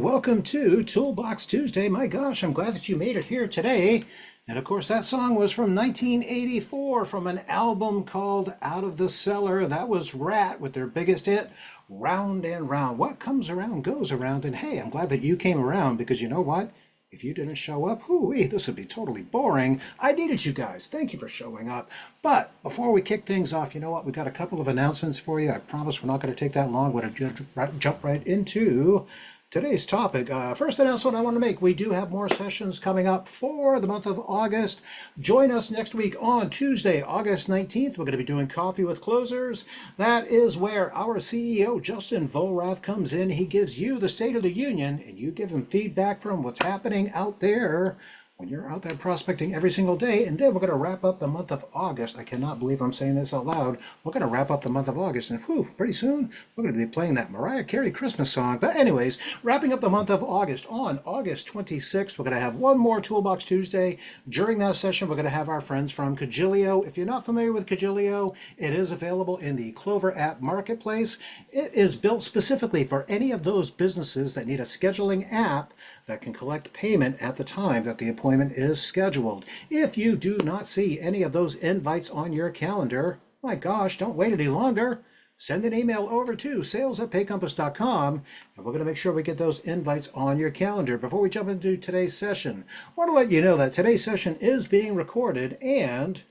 Welcome to Toolbox Tuesday. My gosh, I'm glad that you made it here today. And of course, that song was from 1984 from an album called Out of the Cellar. That was Rat with their biggest hit, Round and Round. What comes around goes around. And hey, I'm glad that you came around because you know what? If you didn't show up, whoo-wee, this would be totally boring. I needed you guys. Thank you for showing up. But before we kick things off, you know what? We got a couple of announcements for you. I promise we're not going to take that long. We're going to jump right into today's topic. First announcement I want to make, we do have more sessions coming up for the month of August. Join us next week on Tuesday, August 19th. We're going to be doing Coffee with Closers. That is where our CEO, Justin Volrath, comes in. He gives you the State of the Union, and you give him feedback from what's happening out there when you're out there prospecting every single day. And then we're going to wrap up the month of August. I cannot believe I'm saying this out loud. We're going to wrap up the month of August, and whew, pretty soon we're going to be playing that Mariah Carey Christmas song. But anyways, wrapping up the month of August, on August 26th, we're going to have one more Toolbox Tuesday. During that session, we're going to have our friends from Kajilio. If you're not familiar with Kajilio, it is available in the Clover app marketplace. It is built specifically for any of those businesses that need a scheduling app that can collect payment at the time that the appointment is scheduled. If you do not see any of those invites on your calendar, my gosh, don't wait any longer. Send an email over to sales@paycompass.com, and we're going to make sure we get those invites on your calendar. Before we jump into today's session, I want to let you know that today's session is being recorded, and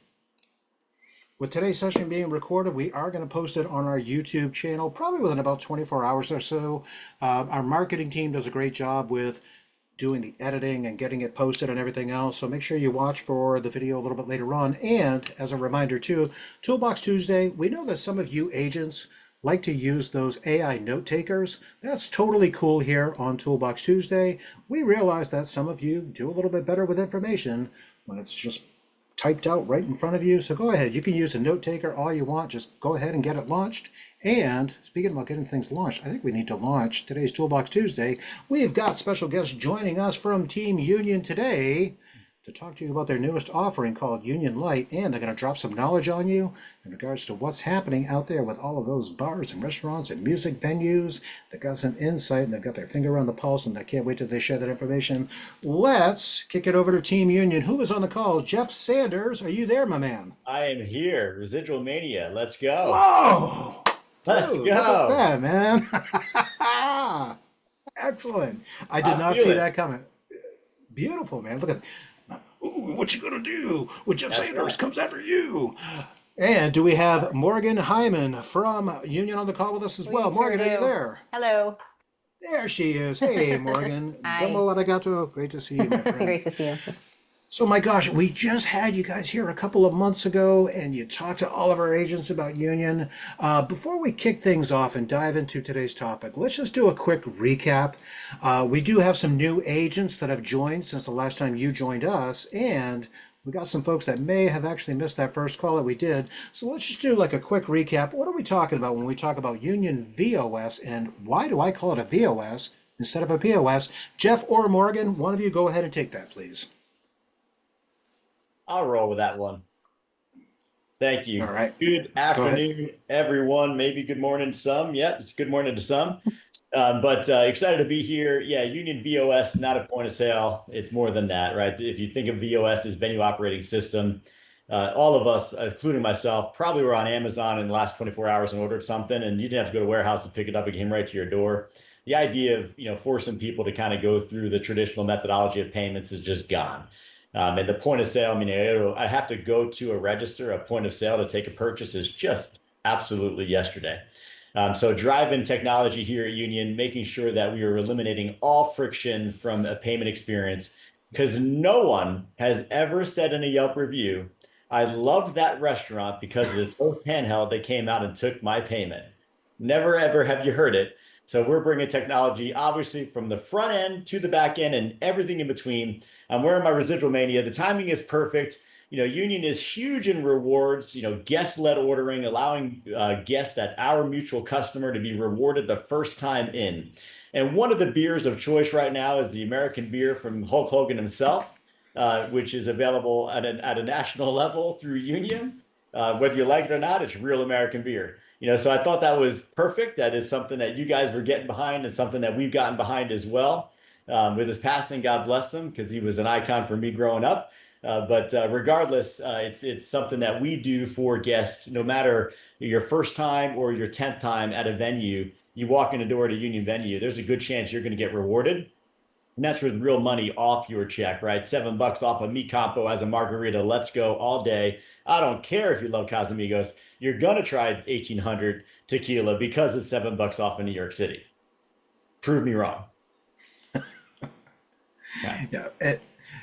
with today's session being recorded, we are going to post it on our YouTube channel probably within about 24 hours or so. Our marketing team does a great job with doing the editing and getting it posted and everything else. So make sure you watch for the video a little bit later on. And as a reminder too, Toolbox Tuesday, we know that some of you agents like to use those AI note takers. That's totally cool here on Toolbox Tuesday. We realize that some of you do a little bit better with information when it's just typed out right in front of you. So go ahead, you can use a note taker all you want. Just go ahead and get it launched. And speaking about getting things launched, I think we need to launch today's Toolbox Tuesday. We've got special guests joining us from Team Union today to talk to you about their newest offering called Union Lite, and they're going to drop some knowledge on you in regards to what's happening out there with all of those bars and restaurants and music venues. They've got some insight and they've got their finger on the pulse, and I can't wait till they share that information. Let's kick it over to Team Union. Who is on the call? Jeff Sanders, are you there, my man? I am here. Residual Mania. Let's go. Whoa! Let's Dude, go. look at that, man. Excellent. I did not see that coming. Beautiful, man. Look at ooh, what you gonna do when Jeff Sanders comes after you? And do we have Morgan Hyman from Union on the call with us as well? Morgan, are you there? Hello. There she is. Hey, Morgan. Hi. Domo arigato. Great to see you, my friend. Great to see you. So my gosh, we just had you guys here a couple of months ago, and you talked to all of our agents about Union. Before we kick things off and dive into today's topic, let's just do a quick recap. We do have some new agents that have joined since the last time you joined us, and we got some folks that may have actually missed that first call that we did. So let's just do like a quick recap. What are we talking about when we talk about Union VOS, and why do I call it a VOS instead of a POS? Jeff or Morgan, one of you go ahead and take that, please. I'll roll with that one. Thank you. All right. Good afternoon, everyone. Maybe good morning to some. Yeah, it's good morning to some. But excited to be here. Yeah, Union VOS, not a point of sale. It's more than that, right? If you think of VOS as venue operating system, all of us, including myself, probably were on Amazon in the last 24 hours and ordered something, and you didn't have to go to warehouse to pick it up. It came right to your door. The idea of forcing people to kind of go through the traditional methodology of payments is just gone. And the point of sale, I mean, I have to go to a register, a point of sale to take a purchase is just absolutely yesterday. So drive-in technology here at Union, making sure that we are eliminating all friction from a payment experience, because no one has ever said in a Yelp review, I loved that restaurant because of the Toast handheld, they came out and took my payment. Never, ever have you heard it. So we're bringing technology, obviously, from the front end to the back end and everything in between. I'm wearing my Residual Mania. The timing is perfect. Union is huge in rewards, guest-led ordering, allowing guests that our mutual customer to be rewarded the first time in. And one of the beers of choice right now is the American beer from Hulk Hogan himself, which is available at a national level through Union. Whether you like it or not, it's real American beer. So I thought that was perfect. That is something that you guys were getting behind and something that we've gotten behind as well. With his passing, God bless him, because he was an icon for me growing up. But regardless, it's something that we do for guests, no matter your first time or your 10th time at a venue. You walk in the door at a union venue, there's a good chance you're going to get rewarded. And that's with real money off your check, right? $7 off a meat compo as a margarita. Let's go all day. I don't care if you love Casamigos. You're gonna try 1800 tequila because it's $7 off in New York City. Prove me wrong. Yeah. Yeah,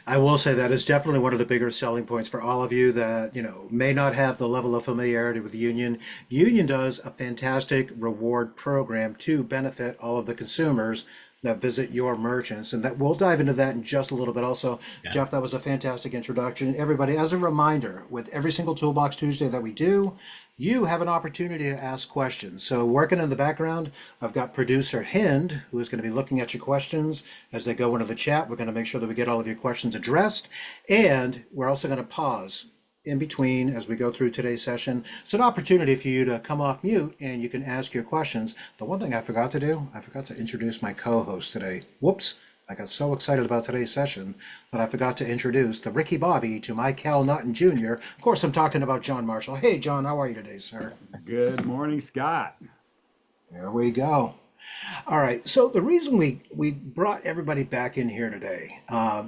I will say that is definitely one of the bigger selling points for all of you that, may not have the level of familiarity with Union. Union does a fantastic reward program to benefit all of the consumers that visit your merchants. And that we'll dive into that in just a little bit. Also, Yeah. Jeff, that was a fantastic introduction. Everybody, as a reminder, with every single Toolbox Tuesday that we do, you have an opportunity to ask questions. So, working in the background, I've got producer Hind, who is going to be looking at your questions as they go into the chat. We're going to make sure that we get all of your questions addressed. And we're also going to pause in between as we go through today's session. It's an opportunity for you to come off mute and you can ask your questions. The one thing I forgot to do, I forgot to introduce my co-host today. Whoops. I got so excited about today's session that I forgot to introduce the Ricky Bobby to my Cal Naughton Jr. Of course, I'm talking about John Marshall. Hey, John, how are you today, sir? Good morning, Scott. There we go. All right. So the reason we brought everybody back in here today,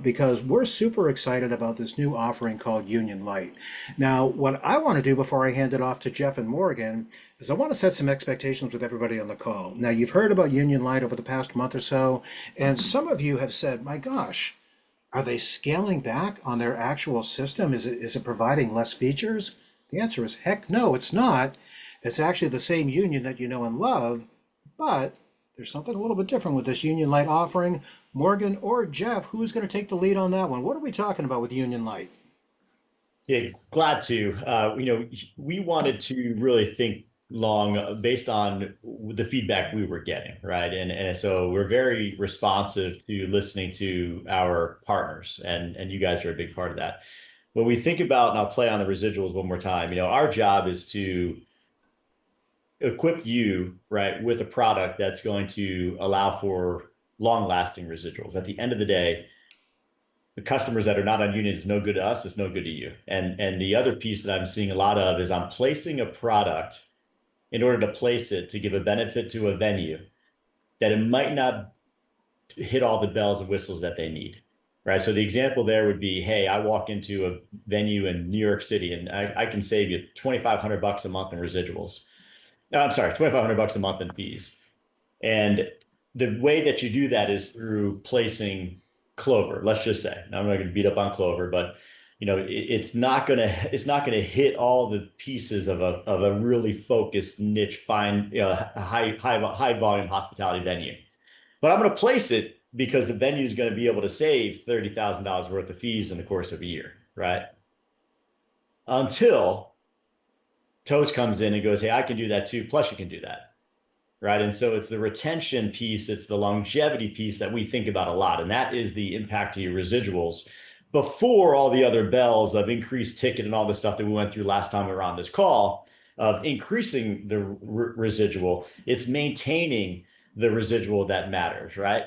because we're super excited about this new offering called Union Lite. Now, what I want to do before I hand it off to Jeff and Morgan is I want to set some expectations with everybody on the call. Now, you've heard about Union Lite over the past month or so, and some of you have said, "My gosh, are they scaling back on their actual system? Is it providing less features?" The answer is heck no, it's not. It's actually the same Union that you know and love, but there's something a little bit different with this Union Lite offering. Morgan or Jeff, who's going to take the lead on that one? What are we talking about with Union Lite? Yeah, glad to. We wanted to really think long based on the feedback we were getting, right? And so we're very responsive to listening to our partners, and you guys are a big part of that. When we think about, and I'll play on the residuals one more time, our job is to equip you, right, with a product that's going to allow for long-lasting residuals. At the end of the day, the customers that are not on Union is no good to us, it's no good to you. And the other piece that I'm seeing a lot of is I'm placing a product in order to place it to give a benefit to a venue that it might not hit all the bells and whistles that they need. Right. So the example there would be, hey, I walk into a venue in New York City and I can save you $2,500 a month in residuals. No, I'm sorry, $2,500 a month in fees. And the way that you do that is through placing Clover. Let's just say, now I'm not going to beat up on Clover, but it's not going to hit all the pieces of a really focused niche, fine, high volume hospitality venue. But I'm going to place it because the venue is going to be able to save $30,000 worth of fees in the course of a year, right? Until Toast comes in and goes, hey, I can do that too. Plus, you can do that. Right. And so it's the retention piece, it's the longevity piece that we think about a lot. And that is the impact to your residuals before all the other bells of increased ticket and all the stuff that we went through last time we were on this call of increasing the residual. It's maintaining the residual that matters, right?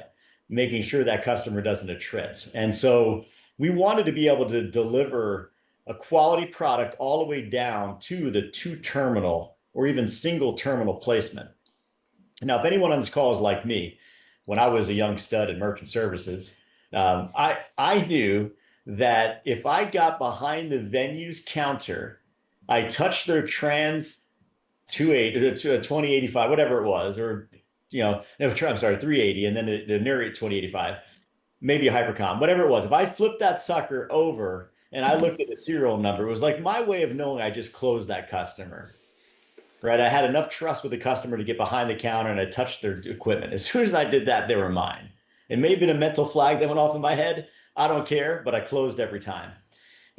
Making sure that customer doesn't attrit. And so we wanted to be able to deliver a quality product all the way down to the 2 terminal or even single terminal placement. Now, if anyone on this call is like me, when I was a young stud in merchant services, I knew that if I got behind the venue's counter, I touched their trans 2085, whatever it was, or no, I'm sorry, 380, and then the narrate 2085, maybe a hypercom, whatever it was. If I flipped that sucker over and I looked at the serial number, it was like my way of knowing I just closed that customer. Right. I had enough trust with the customer to get behind the counter and I touched their equipment. As soon as I did that, they were mine. It may have been a mental flag that went off in my head. I don't care, but I closed every time.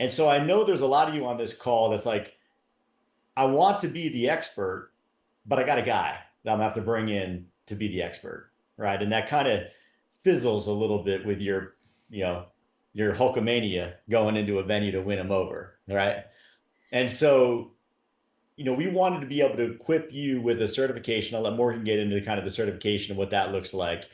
And so I know there's a lot of you on this call that's like, I want to be the expert, but I got a guy that I'm gonna have to bring in to be the expert. Right. And that kind of fizzles a little bit with your Hulkamania going into a venue to win them over. Right. And so we wanted to be able to equip you with a certification. I'll let Morgan get into kind of the certification and what that looks like.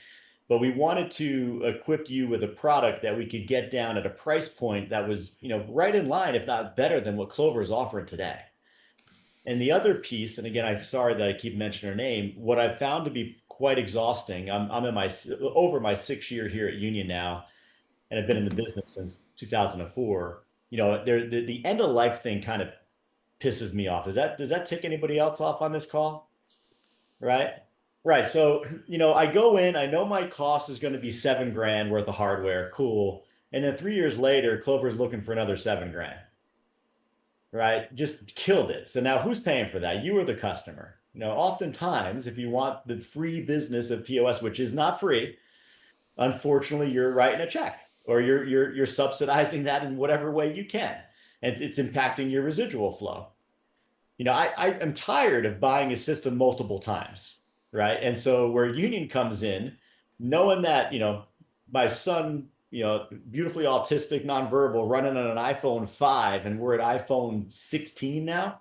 But we wanted to equip you with a product that we could get down at a price point that was, right in line, if not better than what Clover is offering today. And the other piece, and again, I'm sorry that I keep mentioning her name, what I've found to be quite exhausting. I'm in my over my 6 year here at Union now, and I've been in the business since 2004. The end of life thing kind of pisses me off. Does that tick anybody else off on this call? Right? Right. So, I go in, I know my cost is going to be 7 grand worth of hardware. Cool. And then 3 years later, Clover's looking for another 7 grand. Right? Just killed it. So now who's paying for that? You or the customer? Oftentimes, if you want the free business of POS, which is not free, unfortunately, you're writing a check or you're subsidizing that in whatever way you can. And it's impacting your residual flow. I am tired of buying a system multiple times, right? And so where Union comes in, knowing that, my son, beautifully autistic, nonverbal, running on an iPhone 5, and we're at iPhone 16 now,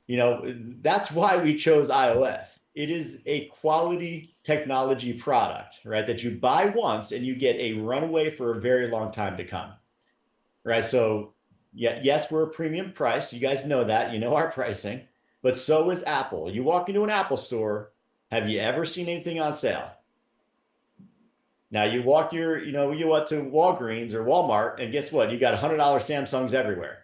that's why we chose iOS. It is a quality technology product, right? That you buy once and you get a runaway for a very long time to come, right? So yeah, yes, we're a premium price. You guys know that. You know our pricing, but so is Apple. You walk into an Apple store, have you ever seen anything on sale? Now you walk you went to Walgreens or Walmart, and guess what? You got $100 Samsungs everywhere.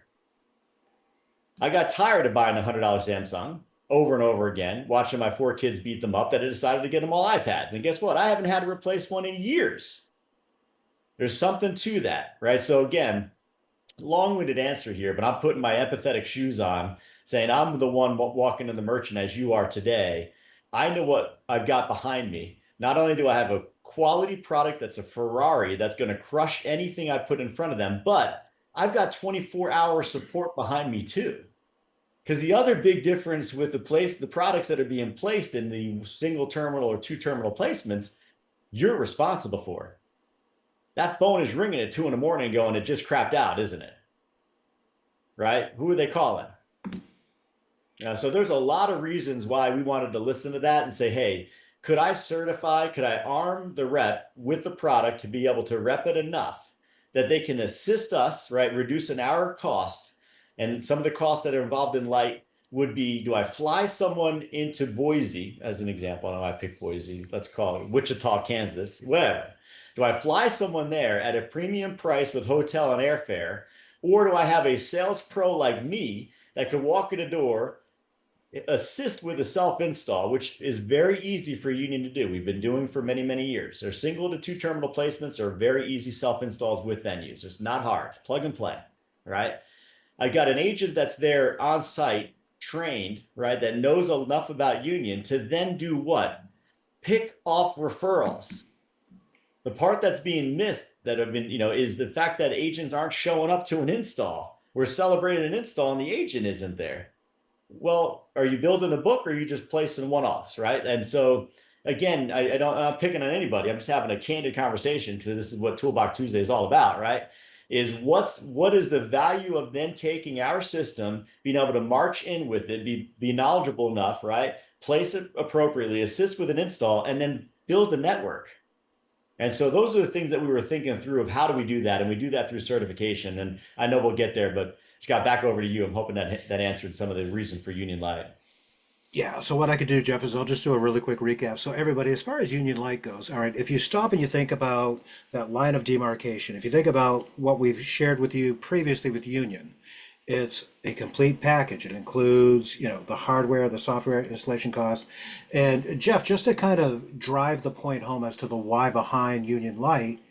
I got tired of buying a $100 Samsung over and over again, watching my 4 kids beat them up, that I decided to get them all iPads. And guess what? I haven't had to replace one in years. There's something to that, right? So again, long-winded answer here, but I'm putting my empathetic shoes on, saying I'm the one walking in the merchant as you are today. I know what I've got behind me. Not only do I have a quality product that's a Ferrari that's going to crush anything I put in front of them, but I've got 24-hour support behind me too. Because the other big difference with the products that are being placed in the single terminal or 2 terminal placements, you're responsible for. That phone is ringing at 2 a.m. going, it just crapped out, isn't it? Right? Who are they calling? So there's a lot of reasons why we wanted to listen to that and say, hey, could I arm the rep with the product to be able to rep it enough that they can assist us, right, reducing our cost. And some of the costs that are involved in Lite would be, do I fly someone into Boise, as an example? I don't know why I picked Boise. Let's call it Wichita, Kansas, whatever. Do I fly someone there at a premium price with hotel and airfare? Or do I have a sales pro like me that can walk in the door, assist with a self-install, which is very easy for Union to do. We've been doing for many, many years. Their single to 2 terminal placements are very easy self-installs with venues. It's not hard. It's plug and play, right? I got an agent that's there on site, trained, right, that knows enough about Union to then do what? Pick off referrals. The part that's being missed that have been, is the fact that agents aren't showing up to an install. We're celebrating an install and the agent isn't there. Well, are you building a book or are you just placing one-offs, right? And so again, I'm not picking on anybody. I'm just having a candid conversation because this is what Toolbox Tuesday is all about, right? What is the value of then taking our system, being able to march in with it, be knowledgeable enough, right? Place it appropriately, assist with an install, and then build a network. And so those are the things that we were thinking through of how do we do that? And we do that through certification. And I know we'll get there, but Scott, back over to you. I'm hoping that answered some of the reason for Union Lite. Yeah, so what I could do, Jeff, is I'll just do a really quick recap. So everybody, as far as Union Lite goes, all right, if you stop and you think about that line of demarcation, if you think about what we've shared with you previously with Union, it's a complete package. It includes, the hardware, the software installation cost. And Jeff, just to kind of drive the point home as to the why behind Union Lite,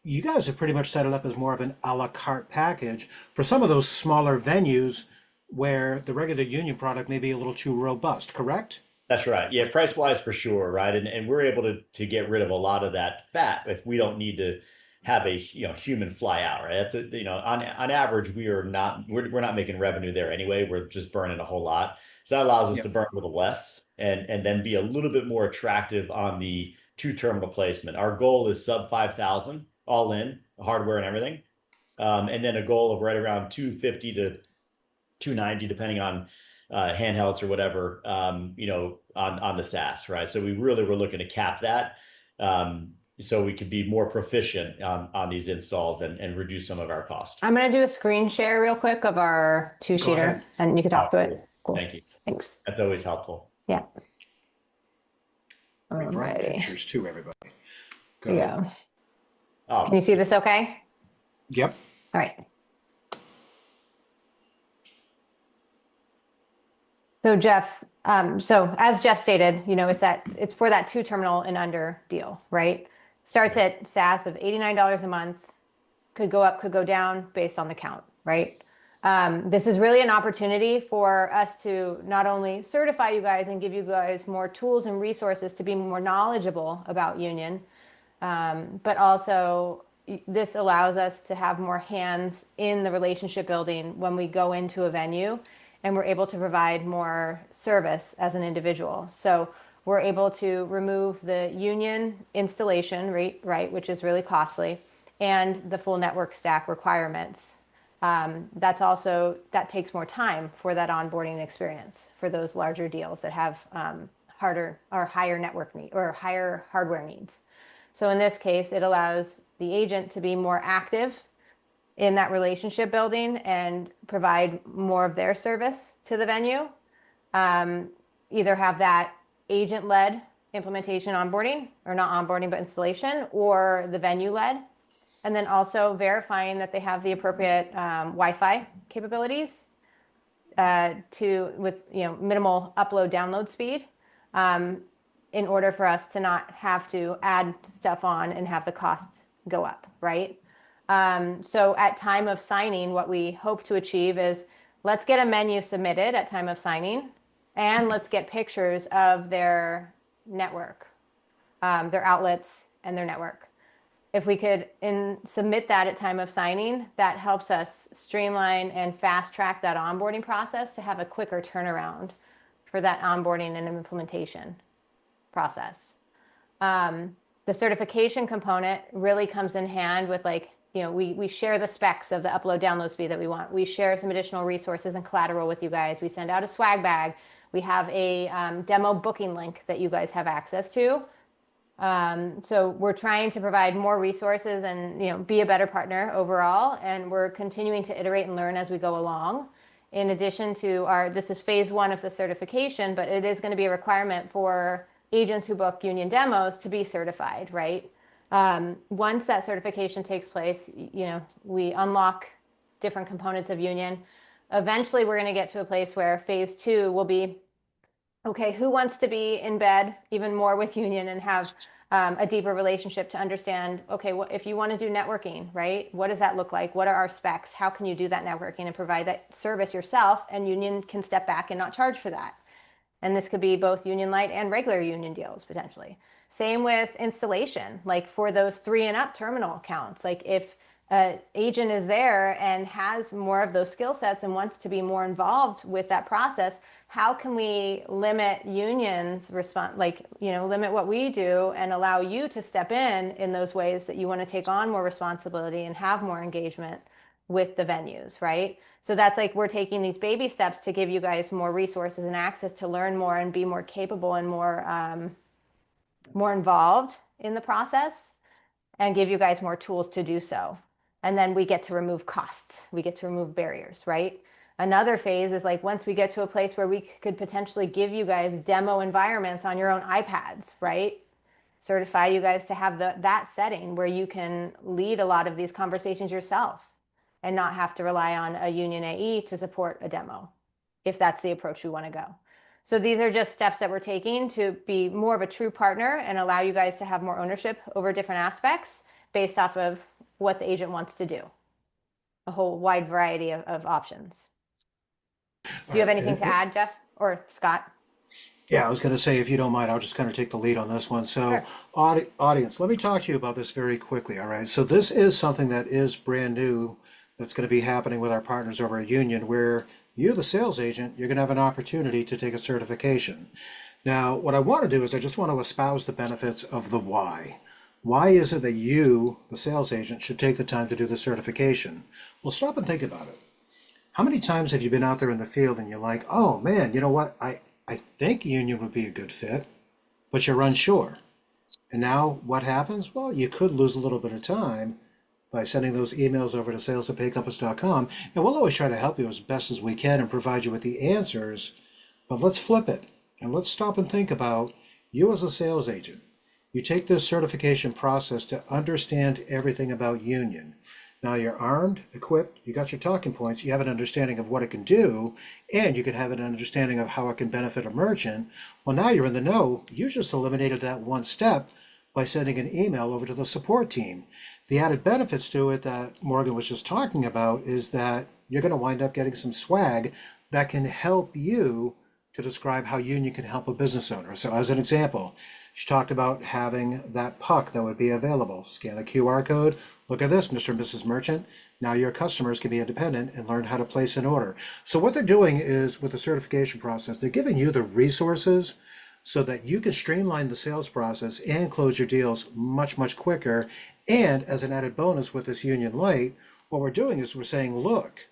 you guys have pretty much set it up as more of an a la carte package for some of those smaller venues where the regular Union product may be a little too robust, correct? That's right. Yeah, price wise for sure, right? And we're able to get rid of a lot of that fat if we don't need to have a human fly out, right? That's on average we're not making revenue there anyway. We're just burning a whole lot. So that allows us Yep. to burn a little less and then be a little bit more attractive on the 2 terminal placement. Our goal is sub 5,000 all in hardware and everything. And then a goal of right around 250 to 290, depending on handhelds or whatever, on the SaaS, right? So we really were looking to cap that, so we could be more proficient on these installs and reduce some of our costs. I'm going to do a screen share real quick of our two-sheeter, ahead. and you can talk to it. Cool. Cool. Thank you. Thanks. That's always helpful. Yeah. We brought Alrighty. pictures too, everybody. Go There you ahead. go. Oh, Can you see this okay? Yep. All right. So Jeff, so as Jeff stated, it's for that 2 terminal and under deal, right? Starts at SaaS of $89 a month, could go up, could go down based on the count, right? This is really an opportunity for us to not only certify you guys and give you guys more tools and resources to be more knowledgeable about Union, but also this allows us to have more hands in the relationship building when we go into a venue, and we're able to provide more service as an individual. So we're able to remove the Union installation rate, right, which is really costly, and the full network stack requirements. That takes more time for that onboarding experience for those larger deals that have harder or higher network need or higher hardware needs. So in this case, it allows the agent to be more active in that relationship building and provide more of their service to the venue. Either have that agent-led implementation onboarding, or not onboarding, but installation, or the venue-led. And then also verifying that they have the appropriate Wi-Fi capabilities with minimal upload download speed, in order for us to not have to add stuff on and have the costs go up, right? So at time of signing, what we hope to achieve is, let's get a menu submitted at time of signing, and let's get pictures of their network, their outlets and their network. If we could submit that at time of signing, that helps us streamline and fast track that onboarding process to have a quicker turnaround for that onboarding and implementation process. The certification component really comes in hand with we share the specs of the upload download speed that we want. We share some additional resources and collateral with you guys. We send out a swag bag. We have a demo booking link that you guys have access to. So we're trying to provide more resources and be a better partner overall, and we're continuing to iterate and learn as we go along. In addition to this is phase 1 of the certification, but it is going to be a requirement for agents who book Union demos to be certified, right? Once that certification takes place, we unlock different components of Union. Eventually, we're going to get to a place where phase 2 will be, okay, who wants to be in bed even more with Union and have a deeper relationship to understand, okay, if you want to do networking, right? What does that look like? What are our specs? How can you do that networking and provide that service yourself? And Union can step back and not charge for that. And this could be both Union Lite and regular Union deals potentially. Same with installation, for those 3 and up terminal accounts. If an agent is there and has more of those skill sets and wants to be more involved with that process, how can we limit Union's response, limit what we do and allow you to step in those ways that you want to take on more responsibility and have more engagement with the venues, right? So that's we're taking these baby steps to give you guys more resources and access to learn more and be more capable and more involved in the process, and give you guys more tools to do so. And then we get to remove costs. We get to remove barriers, right? Another phase is once we get to a place where we could potentially give you guys demo environments on your own iPads, right? Certify you guys to have that setting where you can lead a lot of these conversations yourself and not have to rely on a Union AE to support a demo, if that's the approach we want to go. So these are just steps that we're taking to be more of a true partner and allow you guys to have more ownership over different aspects based off of what the agent wants to do. A whole wide variety of options. Do you have anything to add, Jeff or Scott? Yeah, I was going to say, if you don't mind, I'll just kind of take the lead on this one. So, Sure. Audience, let me talk to you about this very quickly, all right? So this is something that is brand new that's going to be happening with our partners over at Union, where you, the sales agent, you're going to have an opportunity to take a certification. Now, what I want to do is I just want to espouse the benefits of the why. Why is it that you, the sales agent, should take the time to do the certification? Well, stop and think about it. How many times have you been out there in the field and you're like, oh man, you know what? I think union would be a good fit, but you're unsure. And now what happens? Well, you could lose a little bit of time by sending those emails over to sales@paycompass.com. And we'll always try to help you as best as we can and provide you with the answers. But let's flip it and let's stop and think about you as a sales agent. You take this certification process to understand everything about union. Now you're armed, equipped, you got your talking points, you have an understanding of what it can do, and you can have an understanding of how it can benefit a merchant. Well, now you're in the know. You just eliminated that one step by sending an email over to the support team. The added benefits to it that Morgan was just talking about is that you're going to wind up getting some swag that can help you to describe how union can help a business owner. So as an example, she talked about having that puck that would be available. Scan the QR code. Look at this, Mr. and Mrs. Merchant. Now your customers can be independent and learn how to place an order. So what they're doing is with the certification process, they're giving you the resources so that you can streamline the sales process and close your deals much, much quicker. And as an added bonus with this Union Lite, what we're doing is we're saying, look,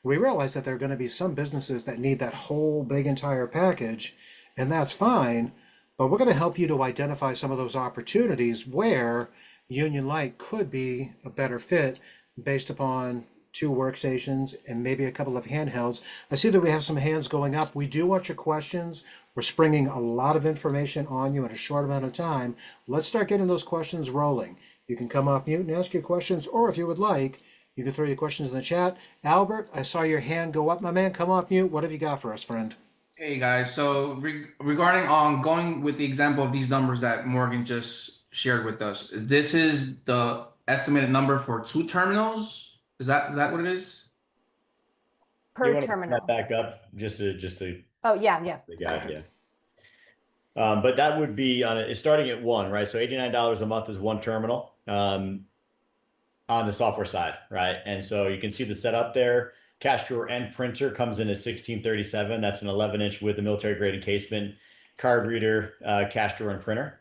we realize that there are going to be some businesses that need that whole big entire package, and that's fine, but we're going to help you to identify some of those opportunities where Union Lite could be a better fit based upon 2 workstations and maybe a couple of handhelds. I see that we have some hands going up. We do want your questions. We're springing a lot of information on you in a short amount of time. Let's start getting those questions rolling. You can come off mute and ask your questions, or if you would like, you can throw your questions in the chat. Albert, I saw your hand go up, my man. Come off mute. What have you got for us, friend? Hey guys, so regarding going with the example of these numbers that Morgan just shared with us, this is the estimated number for 2 terminals. Is that what it is? You Per want to bring terminal. that back up just to Oh, yeah. the guide, yeah. But that would be it's starting at 1, right? So $89 a month is 1 terminal on the software side, right? And so you can see the setup there. Cash drawer and printer comes in at $1637. That's an 11-inch with a military grade encasement, card reader, cash drawer, and printer.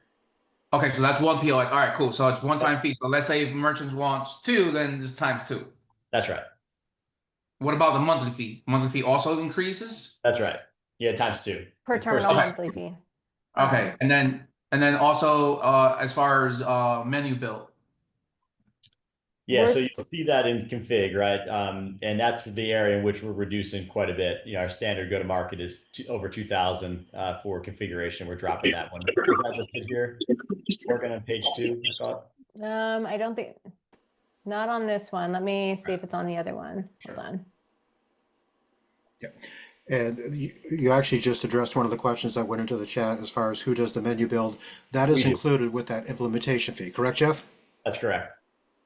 Okay, so that's 1 POS. All right, cool. So it's one-time fee. So let's say if merchants wants 2, then it's times 2. That's right. What about the monthly fee? Monthly fee also increases? That's right. Yeah, times 2. Per It's terminal Okay. monthly fee. Okay, and then also as far as menu build. Yeah, so Worth- you'll see that in config, right? And that's the area in which we're reducing quite a bit. Our standard go-to-market is over 2,000 for configuration. We're dropping that one. Is that listed here? Working on page 2, I thought. I don't think, not on this one. Let me see if it's on the other one. Hold on. Yeah. And you actually just addressed one of the questions that went into the chat as far as who does the menu build. That is We do. included with that implementation fee, correct, Jeff? That's correct.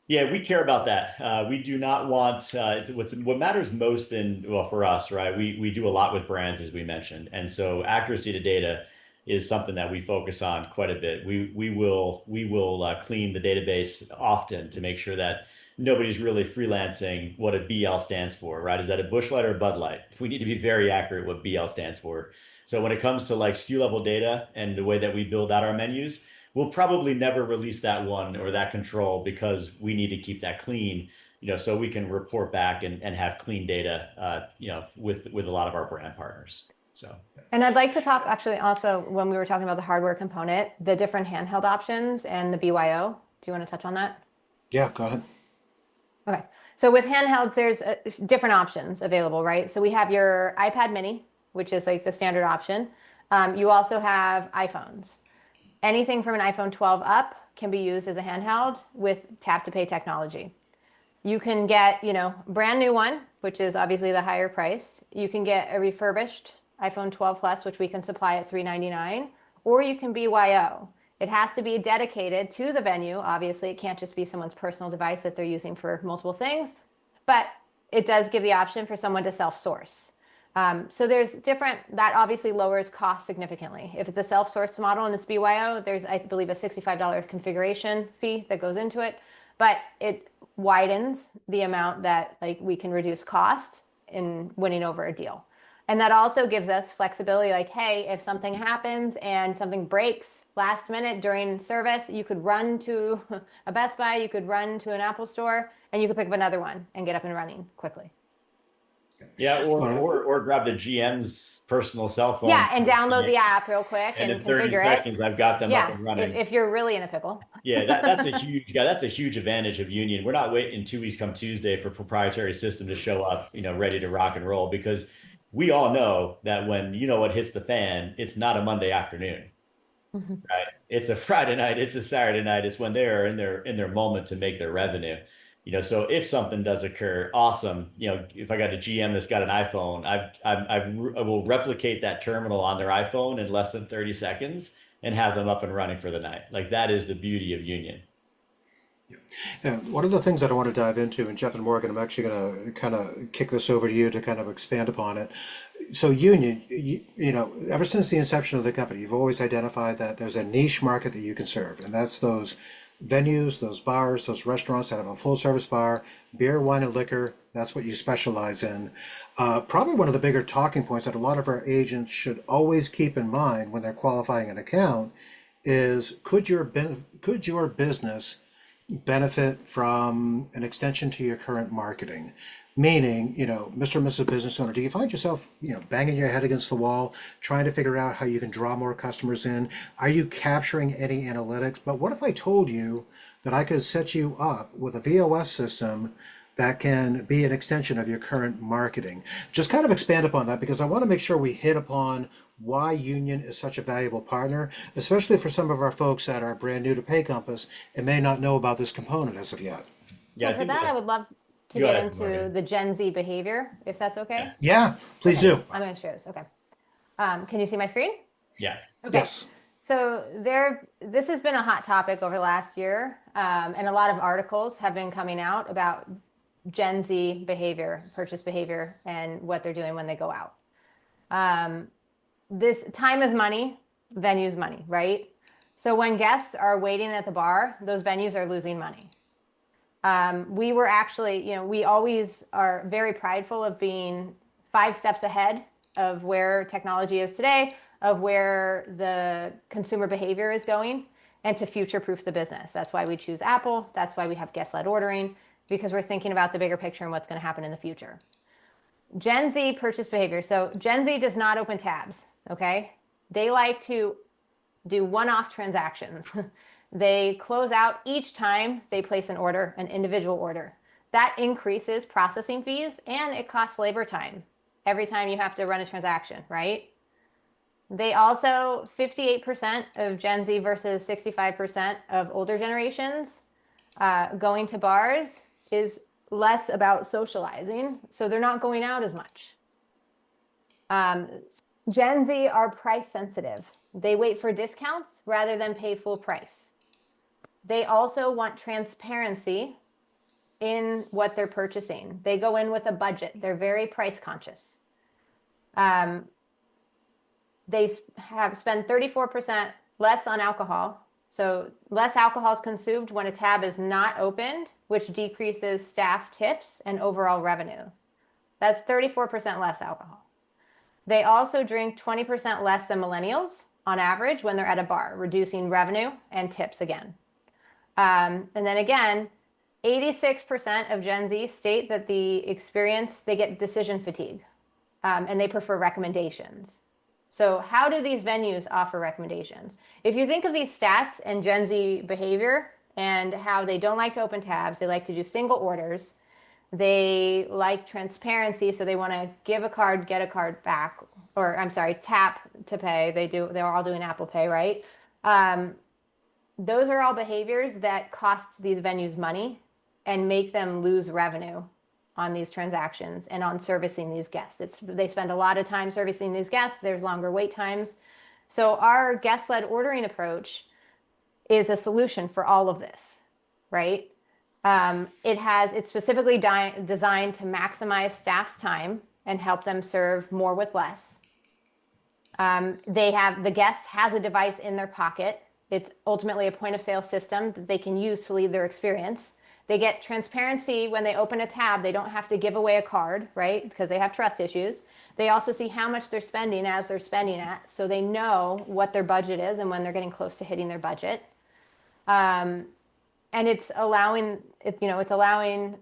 Yeah, we care about that. We do not want what matters most for us, right? We do a lot with brands, as we mentioned, and so accuracy to data is something that we focus on quite a bit. We will clean the database often to make sure that nobody's really freelancing what a BL stands for, right? Is that a Busch Light or a Bud Light? We need to be very accurate what BL stands for. So when it comes to like SKU level data and the way that we build out our menus, we'll probably never release that one or that control because we need to keep that clean, so we can report back and have clean data, with a lot of our brand partners. So. And I'd like to talk actually also when we were talking about the hardware component, the different handheld options and the BYO. Do you want to touch on that? Yeah, go ahead. Okay. So with handhelds, there's different options available, right? So we have your iPad mini, which is like the standard option. You also have iPhones. Anything from an iPhone 12 up can be used as a handheld with tap to pay technology. You can get, brand new one, which is obviously the higher price. You can get a refurbished iPhone 12 Plus, which we can supply at $399, or you can BYO. It has to be dedicated to the venue. Obviously, it can't just be someone's personal device that they're using for multiple things, but it does give the option for someone to self-source. So there's that obviously lowers cost significantly. If it's a self-sourced model and it's BYO, there's, I believe, a $65 configuration fee that goes into it, but it widens the amount that we can reduce cost in winning over a deal. And that also gives us flexibility, like, hey, if something happens and something breaks last minute during service, you could run to a Best Buy, you could run to an Apple store, and you could pick up another one and get up and running quickly. Yeah, Well, or grab the GM's personal cell phone. Yeah, and download the app real quick And and in 30 configure it. seconds, I've got them up Yeah, and running. if you're really in a pickle. Yeah, that's a huge advantage of Union. We're not waiting 2 weeks come Tuesday for proprietary system to show up, ready to rock and roll, because we all know that when what hits the fan, it's not a Monday afternoon, right? It's a Friday night, it's a Saturday night, it's when they're in their moment to make their revenue. So if something does occur, awesome. If I got a GM that's got an iPhone, I will replicate that terminal on their iPhone in less than 30 seconds and have them up and running for the night. Like, that is the beauty of Union. and one of the things that I want to dive into, and Jeff and Morgan, I'm actually going to kind of kick this over to you to kind of expand upon it. So Union, ever since the inception of the company, you've always identified that there's a niche market that you can serve, and that's those venues, those bars, those restaurants that have a full service bar, beer, wine, and liquor. That's what you specialize in. Probably one of the bigger talking points that a lot of our agents should always keep in mind when they're qualifying an account is could your business benefit from an extension to your current marketing? Meaning, Mr. and Mrs. Business Owner, do you find yourself, banging your head against the wall, trying to figure out how you can draw more customers in? Are you capturing any analytics? But what if I told you that I could set you up with a VOS system that can be an extension of your current marketing? Just kind of expand upon that, because I want to make sure we hit upon why Union is such a valuable partner, especially for some of our folks that are brand new to Pay Compass and may not know about this component as of yet. Yeah, So for that, I would love to Go get ahead, into Morgan. the Gen Z behavior, if that's okay. Yeah, please Okay, do. I'm going to share this. Okay. Can you see my screen? Yeah. Okay. Yes. So this has been a hot topic over the last year, and a lot of articles have been coming out about Gen Z behavior, purchase behavior, and what they're doing when they go out. This time is money, venue's money, right? So when guests are waiting at the bar, those venues are losing money. We were actually, we always are very prideful of being 5 steps ahead of where technology is today, of where the consumer behavior is going, and to future-proof the business. That's why we choose Apple. That's why we have guest-led ordering, because we're thinking about the bigger picture and what's going to happen in the future. Gen Z purchase behavior. So Gen Z does not open tabs, okay? They like to do one-off transactions. They close out each time they place an order, an individual order. That increases processing fees, and it costs labor time every time you have to run a transaction, right? They also, 58% of Gen Z versus 65% of older generations, going to bars is less about socializing, so they're not going out as much. Gen Z are price sensitive. They wait for discounts rather than pay full price. They also want transparency in what they're purchasing. They go in with a budget. They're very price conscious. They have spent 34% less on alcohol. So less alcohol is consumed when a tab is not opened, which decreases staff tips and overall revenue. That's 34% less alcohol. They also drink 20% less than millennials on average when they're at a bar, reducing revenue and tips again. And then again, 86% of Gen Z state that they get decision fatigue, and they prefer recommendations. So how do these venues offer recommendations? If you think of these stats and Gen Z behavior and how they don't like to open tabs, they like to do single orders, they like transparency, so they want to give a card, get a card back, or I'm sorry, tap to pay. They're all doing Apple Pay, right? Those are all behaviors that cost these venues money and make them lose revenue on these transactions and on servicing these guests. They spend a lot of time servicing these guests. There's longer wait times. So our guest-led ordering approach is a solution for all of this, right? It's specifically designed to maximize staff's time and help them serve more with less. The guest has a device in their pocket. It's ultimately a point of sale system that they can use to lead their experience. They get transparency when they open a tab. They don't have to give away a card, right? Because they have trust issues. They also see how much they're spending as they're spending it, so they know what their budget is and when they're getting close to hitting their budget. And it's allowing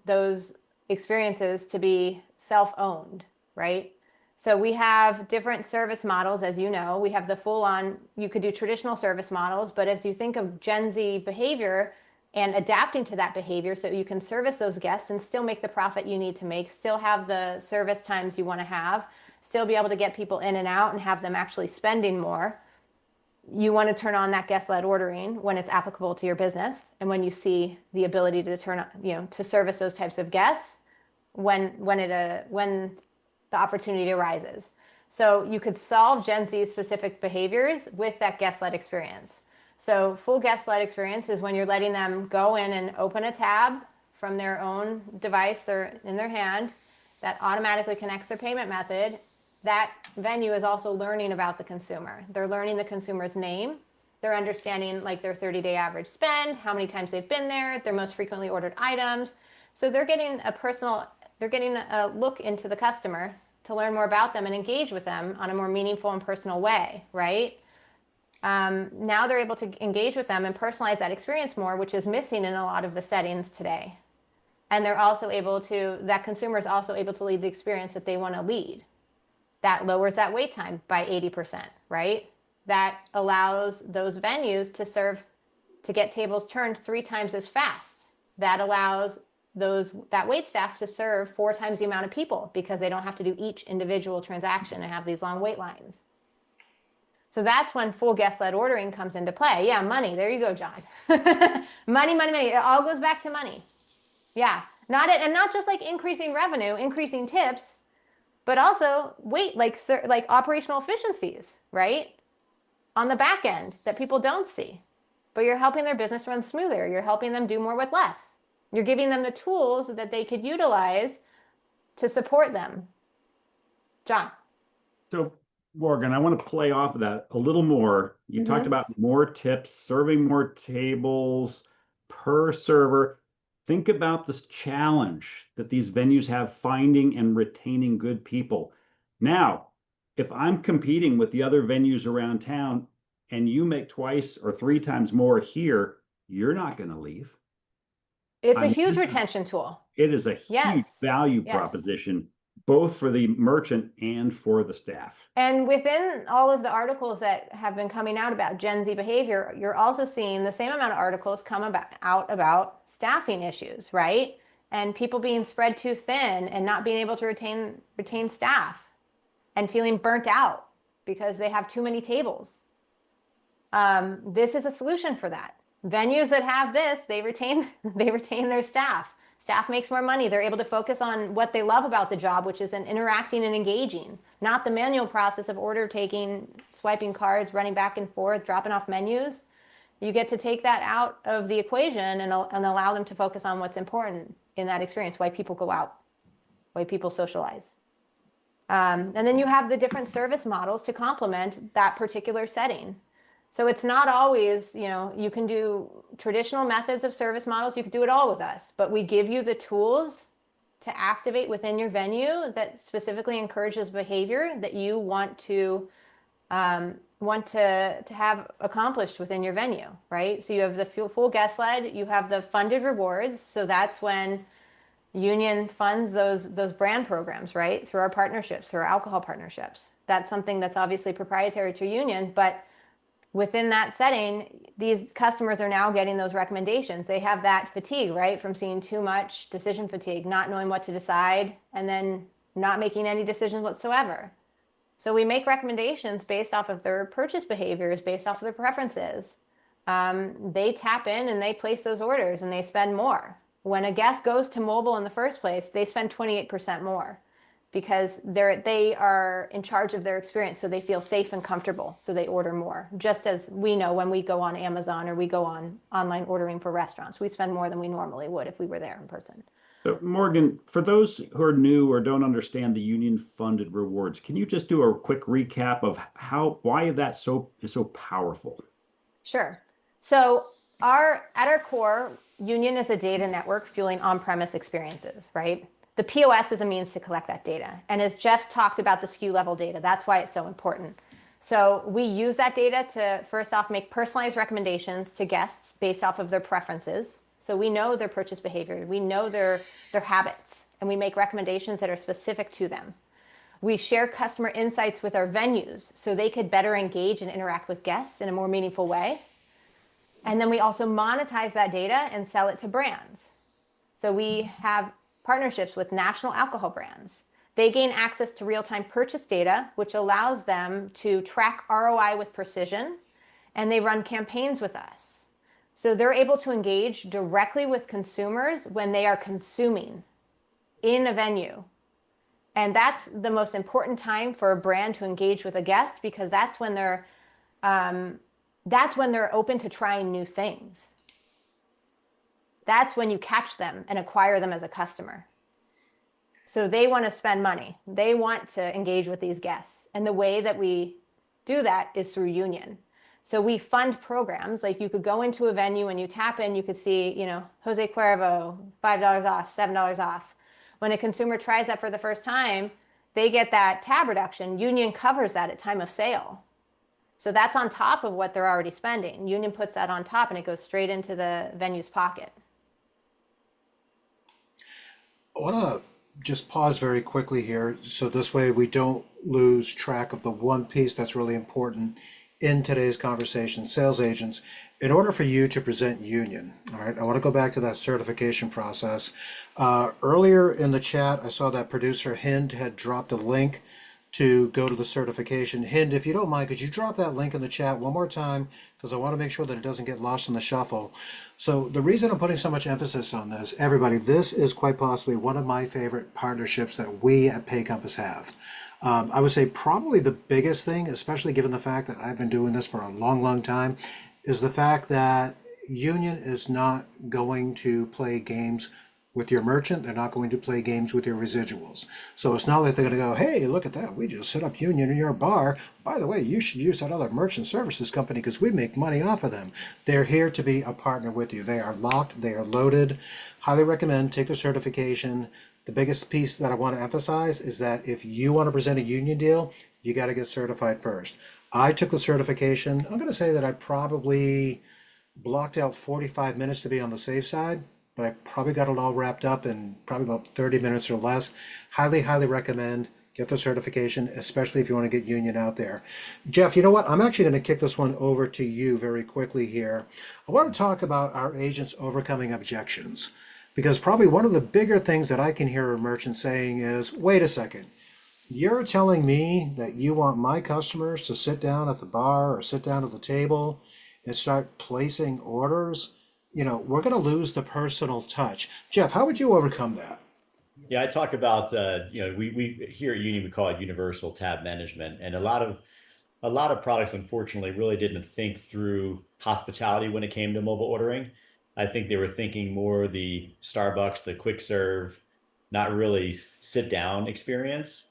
those experiences to be self-owned, right? So we have different service models, as you know. We have the full-on, you could do traditional service models, but as you think of Gen Z behavior and adapting to that behavior so you can service those guests and still make the profit you need to make, still have the service times you want to have, still be able to get people in and out and have them actually spending more. You want to turn on that guest-led ordering when it's applicable to your business and when you see the ability to turn on, to service those types of guests when the opportunity arises. So you could solve Gen Z specific behaviors with that guest-led experience. So full guest-led experience is when you're letting them go in and open a tab from their own device they're in their hand that automatically connects their payment method. That venue is also learning about the consumer. They're learning the consumer's name. They're understanding like their 30-day average spend, how many times they've been there, their most frequently ordered items. So they're getting a look into the customer to learn more about them and engage with them on a more meaningful and personal way, right? Now they're able to engage with them and personalize that experience more, which is missing in a lot of the settings today. And they're also able to, that consumer is also able to lead the experience that they want to lead. That lowers that wait time by 80%, right? That allows those venues to get tables turned 3 times as fast. That allows that wait staff to serve 4 times the amount of people because they don't have to do each individual transaction and have these long wait lines. So that's when full guest-led ordering comes into play. Yeah, money. There you go, John. Money. It all goes back to money. Yeah, not just like increasing revenue, increasing tips, but also like operational efficiencies, right? On the back end that people don't see. But you're helping their business run smoother. You're helping them do more with less. You're giving them the tools that they could utilize to support them. John. So, Morgan, I want to play off of that a little more. You talked about more tips, serving more tables per server. Think about this challenge that these venues have finding and retaining good people. Now, if I'm competing with the other venues around town and you make 2 or 3 times more here, you're not going to leave. It's a huge retention tool. It is a huge value Yes. proposition, both for the merchant and for the staff. And within all of the articles that have been coming out about Gen Z behavior, you're also seeing the same amount of articles come out about staffing issues, right? And people being spread too thin and not being able to retain staff and feeling burnt out because they have too many tables. This is a solution for that. Venues that have this, they retain their staff. Staff makes more money. They're able to focus on what they love about the job, which is in interacting and engaging, not the manual process of order taking, swiping cards, running back and forth, dropping off menus. You get to take that out of the equation and allow them to focus on what's important in that experience, why people go out, why people socialize. And then you have the different service models to complement that particular setting. So it's not always, you can do traditional methods of service models. You can do it all with us, but we give you the tools to activate within your venue that specifically encourages behavior that you want to have accomplished within your venue, right? So you have the full guest led, you have the funded rewards. So that's when Union funds those brand programs, right? Through our partnerships, through our alcohol partnerships. That's something that's obviously proprietary to Union, but within that setting, these customers are now getting those recommendations. They have that fatigue, right? From seeing too much decision fatigue, not knowing what to decide, and then not making any decisions whatsoever. So we make recommendations based off of their purchase behaviors, based off of their preferences. They tap in and they place those orders and they spend more. When a guest goes to mobile in the first place, they spend 28% more because they are in charge of their experience, so they feel safe and comfortable, so they order more. Just as we know when we go on Amazon or we go on online ordering for restaurants, we spend more than we normally would if we were there in person. So Morgan, for those who are new or don't understand the union-funded rewards, can you just do a quick recap of why that is so powerful? Sure. So at our core, Union is a data network fueling on-premise experiences, right? The POS is a means to collect that data. And as Jeff talked about the SKU level data, that's why it's so important. So we use that data to, first off, make personalized recommendations to guests based off of their preferences. So we know their purchase behavior. We know their habits. and we make recommendations that are specific to them. We share customer insights with our venues so they could better engage and interact with guests in a more meaningful way. And then we also monetize that data and sell it to brands. So we have partnerships with national alcohol brands. They gain access to real-time purchase data, which allows them to track ROI with precision, and they run campaigns with us. So they're able to engage directly with consumers when they are consuming in a venue. And that's the most important time for a brand to engage with a guest, because that's when they're open to trying new things. That's when you catch them and acquire them as a customer. So they want to spend money. They want to engage with these guests. And the way that we do that is through Union. So we fund programs, like you could go into a venue and you tap in, you could see, Jose Cuervo, $5 off, $7 off. When a consumer tries that for the first time, they get that tab reduction. Union covers that at time of sale. So that's on top of what they're already spending. Union puts that on top and it goes straight into the venue's pocket. I want to just pause very quickly here so this way we don't lose track of the one piece that's really important in today's conversation. Sales agents, in order for you to present Union, all right, I want to go back to that certification process. Earlier in the chat, I saw that producer Hind had dropped a link to go to the certification. Hind, if you don't mind, could you drop that link in the chat one more time? Because I want to make sure that it doesn't get lost in the shuffle. So the reason I'm putting so much emphasis on this, everybody, this is quite possibly one of my favorite partnerships that we at Pay Compass have. I would say probably the biggest thing, especially given the fact that I've been doing this for a long, long time, is the fact that Union is not going to play games with your merchant. They're not going to play games with your residuals. So it's not like they're going to go, hey, look at that. We just set up Union in your bar. By the way, you should use that other merchant services company because we make money off of them. They're here to be a partner with you. They are locked. They are loaded. Highly recommend take the certification. The biggest piece that I want to emphasize is that if you want to present a Union deal, you got to get certified first. I took the certification. I'm going to say that I probably blocked out 45 minutes to be on the safe side, but I probably got it all wrapped up in probably about 30 minutes or less. Highly, highly recommend get the certification, especially if you want to get Union out there. Jeff, you know what? I'm actually going to kick this one over to you very quickly here. I want to talk about our agents overcoming objections, because probably one of the bigger things that I can hear a merchant saying is, wait a second, you're telling me that you want my customers to sit down at the bar or sit down at the table and start placing orders? We're going to lose the personal touch. Jeff, how would you overcome that? Yeah, I talk about we here at Union we call it universal tab management, and a lot of products unfortunately really didn't think through hospitality when it came to mobile ordering. I think they were thinking more the Starbucks, the quick serve, not really sit down experience.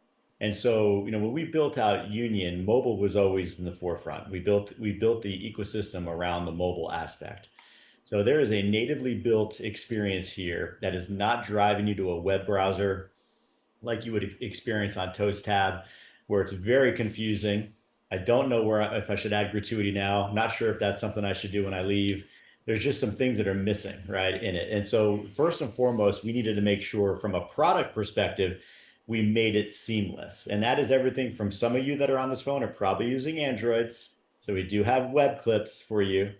And so, when we built out Union, mobile was always in the forefront. We built the ecosystem around the mobile aspect. So there is a natively built experience here that is not driving you to a web browser like you would experience on Toast Tab, where it's very confusing. I don't know if I should add gratuity now. I'm not sure if that's something I should do when I leave. There's just some things that are missing, right, in it. And so first and foremost, we needed to make sure from a product perspective, we made it seamless. And that is everything from some of you that are on this phone are probably using Androids. So we do have web clips for you.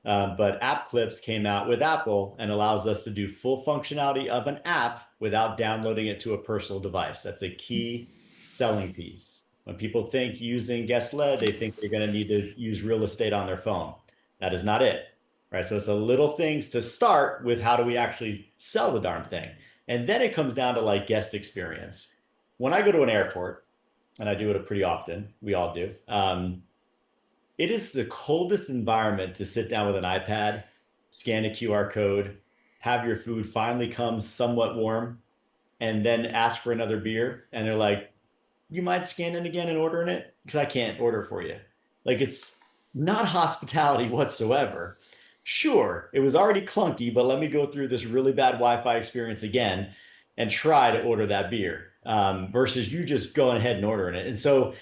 But App Clips came out with Apple and allows us to do full functionality of an app without downloading it to a personal device. That's a key selling piece. When people think using guest led, they think they're going to need to use real estate on their phone. That is not it, right? So it's a little things to start with. How do we actually sell the darn thing? And then it comes down to like guest experience. When I go to an airport, and I do it pretty often, we all do, it is the coldest environment to sit down with an iPad, scan a QR code, have your food finally come somewhat warm, and then ask for another beer. And they're like, you mind scanning again and ordering it? Because I can't order for you. Like, it's not hospitality whatsoever. Sure, it was already clunky, but let me go through this really bad Wi-Fi experience again and try to order that beer versus you just going ahead and ordering it. And so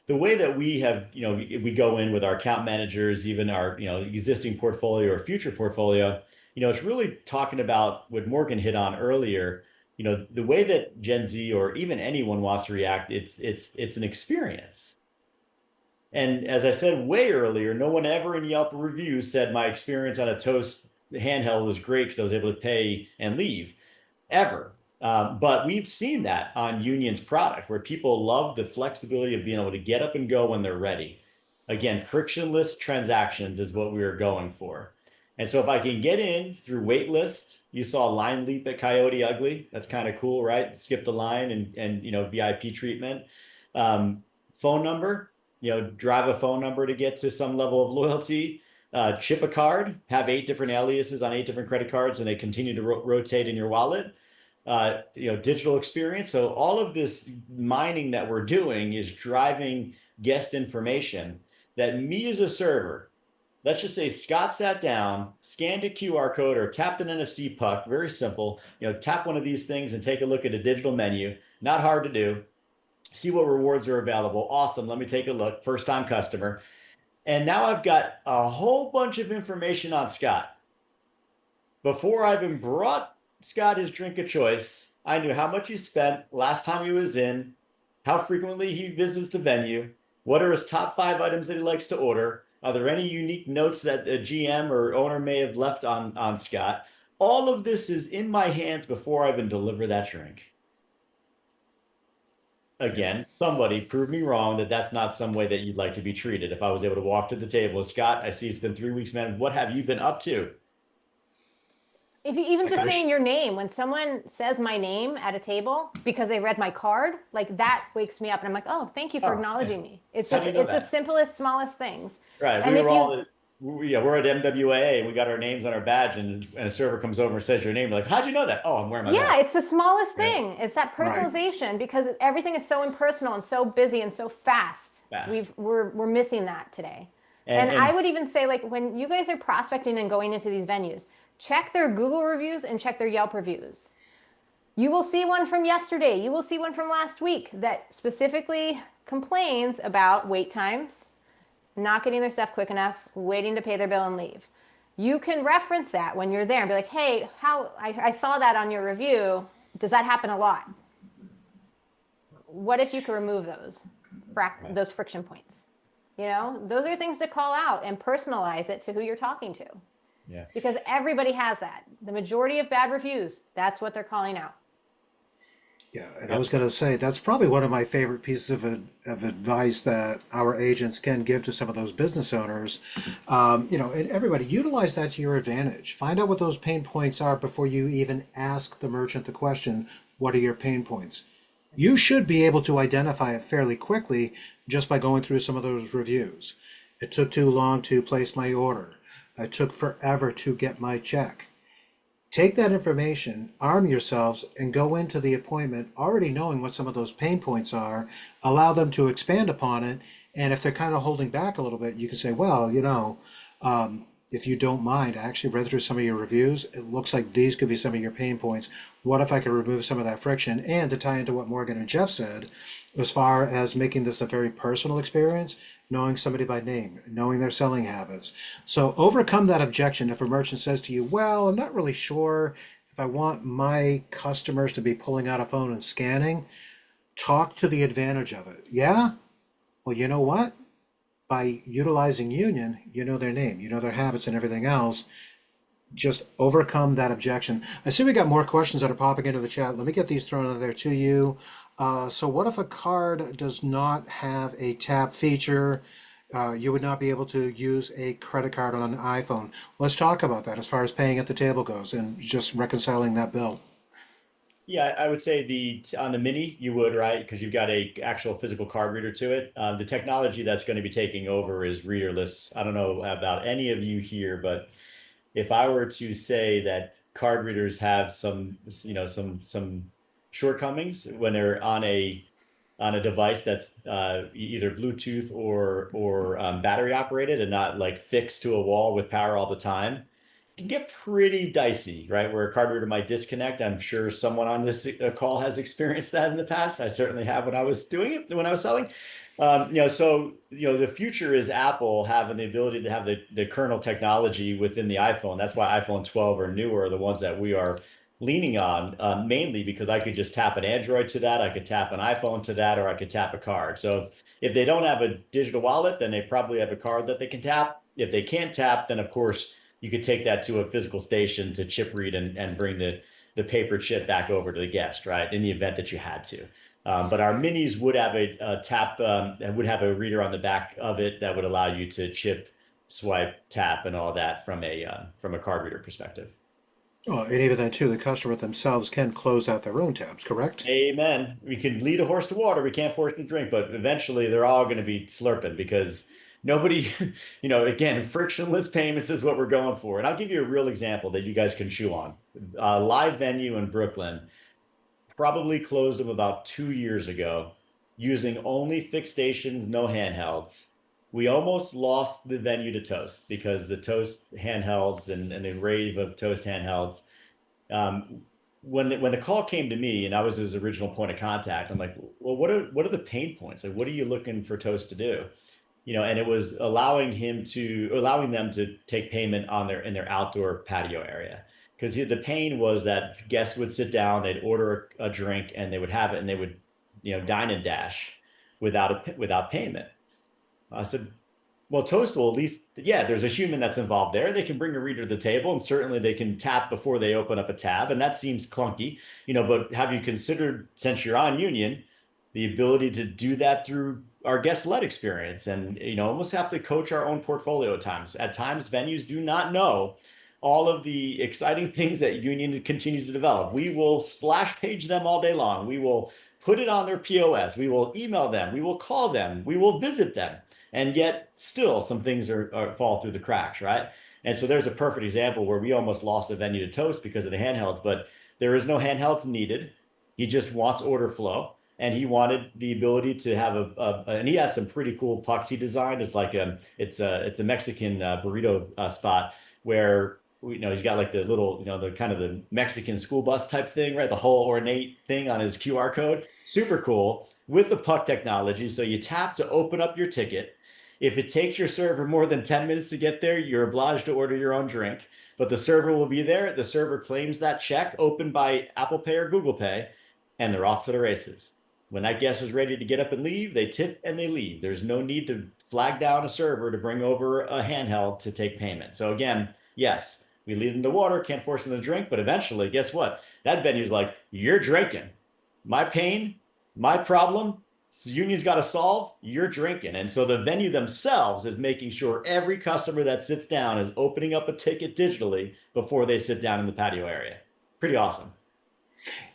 the way that we have, we go in with our account managers, even our, existing portfolio or future portfolio, it's really talking about what Morgan hit on earlier, the way that Gen Z or even anyone wants to react, it's an experience. And as I said way earlier, no one ever in Yelp reviews said my experience on a Toast handheld was great because I was able to pay and leave ever. But we've seen that on Union's product where people love the flexibility of being able to get up and go when they're ready. Again, frictionless transactions is what we were going for. And so if I can get in through waitlist, you saw line leap at Coyote Ugly. That's kind of cool, right? Skip the line and VIP treatment. Phone number, drive a phone number to get to some level of loyalty. Chip a card, have 8 different aliases on 8 different credit cards, and they continue to rotate in your wallet. Digital experience. So all of this mining that we're doing is driving guest information that me as a server, let's just say Scott sat down, scanned a QR code or tapped an NFC puck, very simple, tap one of these things and take a look at a digital menu, not hard to do, see what rewards are available. Awesome. Let me take a look. First time customer. And now I've got a whole bunch of information on Scott. Before I even brought Scott his drink of choice, I knew how much he spent last time he was in, how frequently he visits the venue, what are his top 5 items that he likes to order, are there any unique notes that a GM or owner may have left on Scott. All of this is in my hands before I even deliver that drink. Again, somebody prove me wrong that that's not some way that you'd like to be treated. If I was able to walk to the table, Scott, I see it's been 3 weeks, man. What have you been up to? If you even just saying your name, when someone says my name at a table because they read my card, like that wakes me up and I'm like, oh, thank you for acknowledging me. It's just, it's the simplest, smallest things. Right. And we're at MWA and we got our names on our badge and a server comes over and says your name. We're like, how'd you know that? Oh, I'm wearing my badge. It's the smallest thing. It's that personalization because everything is so impersonal and so busy and so fast. We're missing that today. And I would even say, like, when you guys are prospecting and going into these venues, check their Google reviews and check their Yelp reviews. You will see one from yesterday. You will see one from last week that specifically complains about wait times, not getting their stuff quick enough, waiting to pay their bill and leave. You can reference that when you're there and be like, hey, I saw that on your review. Does that happen a lot? What if you could remove those friction points? Those are things to call out and personalize it to who you're talking to. Yeah. Because everybody has that. The majority of bad reviews, that's what they're calling out. Yeah, and I was going to say that's probably one of my favorite pieces of advice that our agents can give to some of those business owners. And everybody utilize that to your advantage. Find out what those pain points are before you even ask the merchant the question, what are your pain points? You should be able to identify it fairly quickly just by going through some of those reviews. It took too long to place my order. It took forever to get my check. Take that information, arm yourselves, and go into the appointment already knowing what some of those pain points are. Allow them to expand upon it. And if they're kind of holding back a little bit, you can say, well, if you don't mind, I actually read through some of your reviews. It looks like these could be some of your pain points. What if I could remove some of that friction? And to tie into what Morgan and Jeff said, as far as making this a very personal experience, knowing somebody by name, knowing their selling habits. So overcome that objection if a merchant says to you, well, I'm not really sure if I want my customers to be pulling out a phone and scanning. Talk to the advantage of it. Yeah? Well, you know what? By utilizing Union, you know their name, you know their habits and everything else. Just overcome that objection. I see we got more questions that are popping into the chat. Let me get these thrown out there to you. So what if a card does not have a tap feature? You would not be able to use a credit card on an iPhone. Let's talk about that as far as paying at the table goes and just reconciling that bill. Yeah, I would say on the Mini, you would, right? Because you've got a actual physical card reader to it. The technology that's going to be taking over is readerless. I don't know about any of you here, but if I were to say that card readers have some shortcomings when they're on a device that's either Bluetooth or battery operated and not like fixed to a wall with power all the time, it can get pretty dicey, right? Where a card reader might disconnect. I'm sure someone on this call has experienced that in the past. I certainly have when I was doing it, when I was selling. The future is Apple having the ability to have the kernel technology within the iPhone. That's why iPhone 12 or newer are the ones that we are leaning on, mainly because I could just tap an Android to that, I could tap an iPhone to that, or I could tap a card. So if they don't have a digital wallet, then they probably have a card that they can tap. If they can't tap, then of course you could take that to a physical station to chip read and bring the paper chip back over to the guest, right? In the event that you had to. But our minis would have a tap, would have a reader on the back of it that would allow you to chip, swipe, tap, and all that from a card reader perspective. Oh, and even then too, the customer themselves can close out their own tabs, correct? Amen. We can lead a horse to water. We can't force them to drink, but eventually they're all going to be slurping because nobody, again, frictionless payments is what we're going for. And I'll give you a real example that you guys can chew on. Live venue in Brooklyn probably closed them about 2 years ago using only fixed stations, no handhelds. We almost lost the venue to Toast because the Toast handhelds and a rave of Toast handhelds um, when the call came to me and I was his original point of contact, I'm like, well, what are the pain points? Like, what are you looking for Toast to do? And it was allowing them to take payment on in their outdoor patio area. Because the pain was that guests would sit down, they'd order a drink, and they would have it, and they would, dine and dash without payment. I said, well, Toast will at least, yeah, there's a human that's involved there. They can bring a reader to the table, and certainly they can tap before they open up a tab, and that seems clunky, but have you considered, since you're on Union, the ability to do that through our guest-led experience and, almost have to coach our own portfolio at times. At times, venues do not know all of the exciting things that Union continues to develop. We will splash page them all day long. We will put it on their POS. We will email them. We will call them. We will visit them. And yet still some things fall through the cracks, right? And so there's a perfect example where we almost lost a venue to Toast because of the handhelds, but there is no handhelds needed. He just wants order flow. And he wanted the ability to have and he has some pretty cool pucks he designed. It's like it's a Mexican burrito spot where he's got like the little, the kind of the Mexican school bus type thing, right? The whole ornate thing on his QR code. Super cool with the puck technology. So you tap to open up your ticket. If it takes your server more than 10 minutes to get there, you're obliged to order your own drink. But the server will be there. The server claims that check opened by Apple Pay or Google Pay, and they're off to the races. When that guest is ready to get up and leave, they tip and they leave. There's no need to flag down a server to bring over a handheld to take payment. So again, yes, we lead them to water, can't force them to drink, but eventually, guess what? That venue's like, you're drinking. My pain, my problem, Union's got to solve, you're drinking. And so the venue themselves is making sure every customer that sits down is opening up a ticket digitally before they sit down in the patio area. Pretty awesome.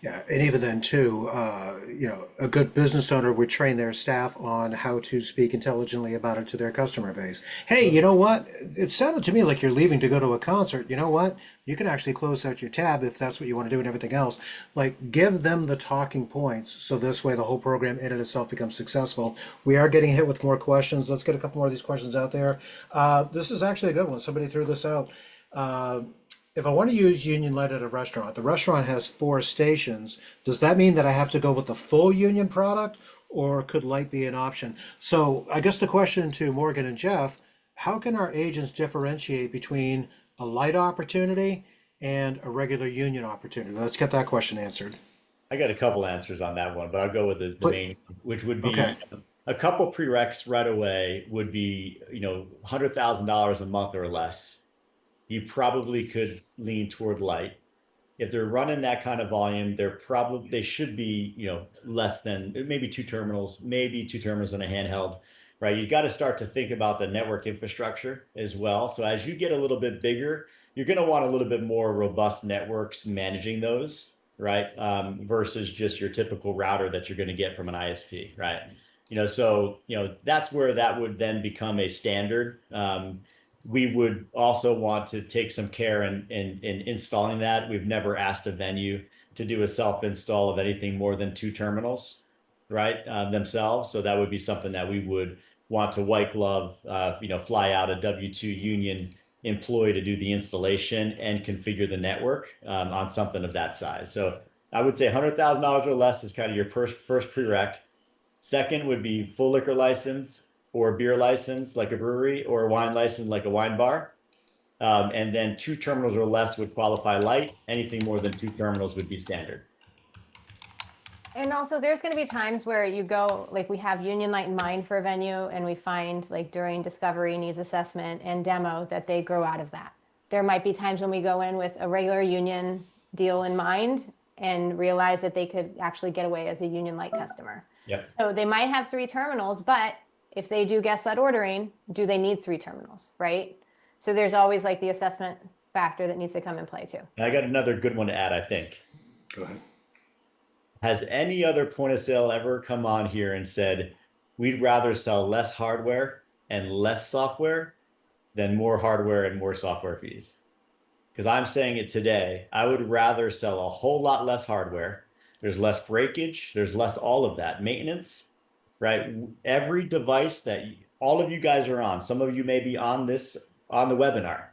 Yeah, and even then too, a good business owner would train their staff on how to speak intelligently about it to their customer base. Hey, you know what? It sounded to me like you're leaving to go to a concert. You know what? You can actually close out your tab if that's what you want to do and everything else. Like, give them the talking points so this way the whole program in itself becomes successful. We are getting hit with more questions. Let's get a couple more of these questions out there. This is actually a good one. Somebody threw this out. If I want to use Union Lite at a restaurant, the restaurant has 4 stations. Does that mean that I have to go with the full Union product, or could Lite be an option? So I guess the question to Morgan and Jeff, how can our agents differentiate between a Lite opportunity and a regular Union opportunity? Let's get that question answered. I got a couple answers on that one, but I'll go with the main, which would be Okay. a couple prereqs right away would be, $100,000 a month or less. You probably could lean toward Lite. If they're running that kind of volume, they should be, less than maybe two terminals and a handheld, right? You got to start to think about the network infrastructure as well. So as you get a little bit bigger, you're going to want a little bit more robust networks managing those, right? Versus just your typical router that you're going to get from an ISP, right? So that's where that would then become a standard. We would also want to take some care in installing that. We've never asked a venue to do a self-install of anything more than 2 terminals, right, themselves. So that would be something that we would want to white glove, fly out a W-2 Union employee to do the installation and configure the network on something of that size. So I would say $100,000 or less is kind of your first prereq. Second would be full liquor license or beer license like a brewery or a wine license like a wine bar. And then 2 terminals or less would qualify Lite. Anything more than 2 terminals would be standard. And also there's going to be times where you go, like we have Union Light in mind for a venue, and we find like during discovery, needs assessment, and demo that they grow out of that. There might be times when we go in with a regular Union deal in mind and realize that they could actually get away as a Union Light customer. Yep. So they might have 3 terminals, but if they do guest-led ordering, do they need 3 terminals, right? So there's always like the assessment factor that needs to come in play too. And I got another good one to add, I think. Go ahead. Has any other point of sale ever come on here and said, we'd rather sell less hardware and less software than more hardware and more software fees? Because I'm saying it today, I would rather sell a whole lot less hardware. There's less breakage, there's less all of that maintenance, right? Every device that all of you guys are on, some of you may be on the webinar,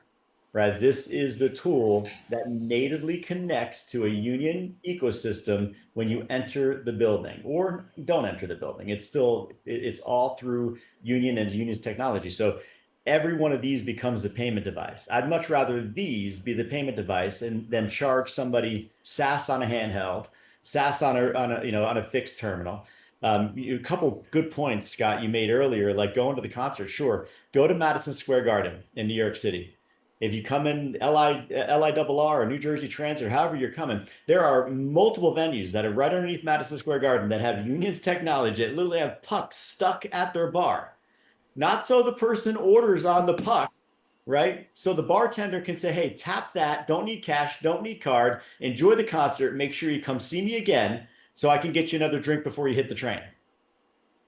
right? This is the tool that natively connects to a Union ecosystem when you enter the building or don't enter the building. It's all through Union and Union's technology. So every one of these becomes the payment device. I'd much rather these be the payment device and then charge somebody SaaS on a handheld, SaaS on a fixed terminal. A couple good points, Scott, you made earlier, like going to the concert. Sure, go to Madison Square Garden in New York City. If you come in LIRR or New Jersey Transit or however you're coming, there are multiple venues that are right underneath Madison Square Garden that have Union's technology that literally have pucks stuck at their bar. Not so the person orders on the puck, right? So the bartender can say, hey, tap that, don't need cash, don't need card, enjoy the concert, make sure you come see me again so I can get you another drink before you hit the train.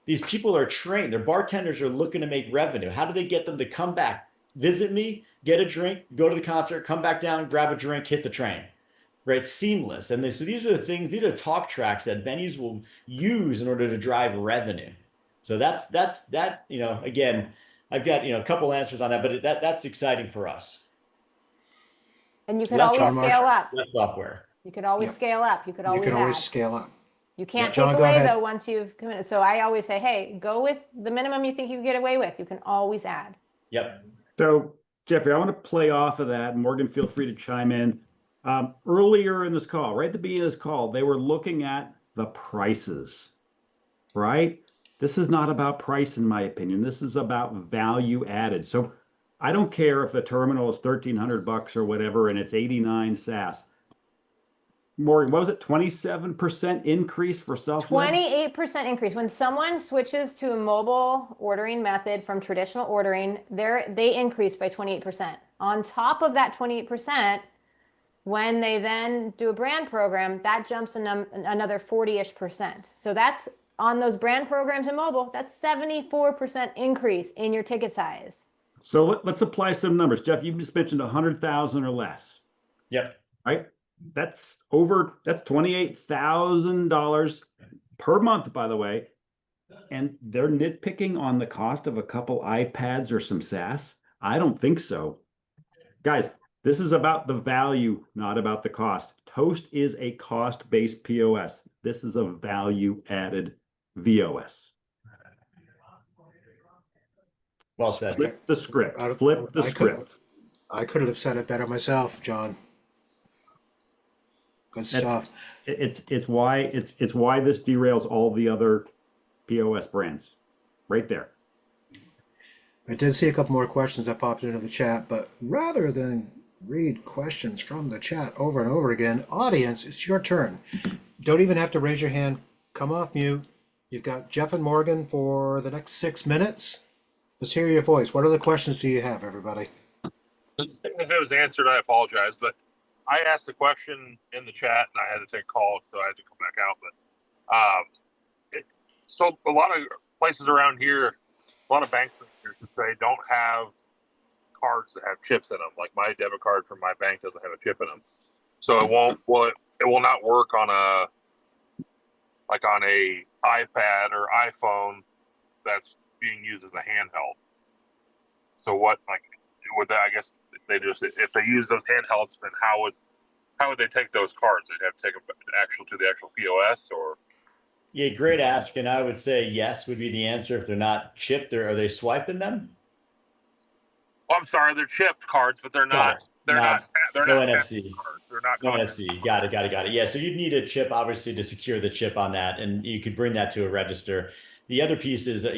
These people are trained. Their bartenders are looking to make revenue. How do they get them to come back, visit me, get a drink, go to the concert, come back down, grab a drink, hit the train? Right? Seamless. And so these are the things, these are talk tracks that venues will use in order to drive revenue. So that's that, again, I've got, a couple answers on that, but that's exciting for us. And you could Less always hardware. scale up. Less software. You could always Yep. scale up. You could You always can always add. scale up. You can't John, take go away ahead. though once you've committed. So I always say, hey, go with the minimum you think you can get away with. You can always add. Yep. So, Jeffrey, I want to play off of that. Morgan, feel free to chime in. Earlier in this call, right at the beginning of this call, they were looking at the prices, right? This is not about price, in my opinion. This is about value added. So I don't care if the terminal is $1,300 or whatever, and it's 89 SaaS. Morgan, what was it? 27% increase for self-led? 28% increase. When someone switches to a mobile ordering method from traditional ordering, they increase by 28%. On top of that 28%, when they then do a brand program, that jumps another 40-ish%. So that's on those brand programs in mobile, that's 74% increase in your ticket size. So let's apply some numbers. Jeff, you just mentioned 100,000 or less, Yep. right? That's $28,000 per month, by the way. And they're nitpicking on the cost of a couple iPads or some SaaS? I don't think so. Guys, this is about the value, not about the cost. Toast is a cost-based POS. This is a value-added VOS. Well said. Flip the script. Flip the script. I couldn't have said it better myself, John. Good stuff. It's why this derails all the other POS brands. Right there. I did see a couple more questions that popped into the chat, but rather than read questions from the chat over and over again, audience, it's your turn. Don't even have to raise your hand. Come off mute. You've got Jeff and Morgan for the next 6 minutes. Let's hear your voice. What other questions do you have, everybody? If it was answered, I apologize, but I asked a question in the chat and I had to take a call, so I had to come back out. But so a lot of places around here, a lot of banks here should say don't have cards that have chips in them. Like my debit card from my bank doesn't have a chip in them, so it will not work on a iPad or iPhone that's being used as a handheld. So what would that? I guess they just, if they use those handhelds, then how would they take those cards? They'd have to take them to the actual POS, or? Yeah, great ask. And I would say yes would be the answer. If they're not chipped, are they swiping them? Oh, I'm sorry, they're chipped cards, but they're Got not. it. They're Not not. They're no not NFC. cards. They're not No common. NFC. Got it. Got it. Got it. Yeah. So you'd need a chip, obviously, to secure the chip on that, and you could bring that to a register. The other piece is that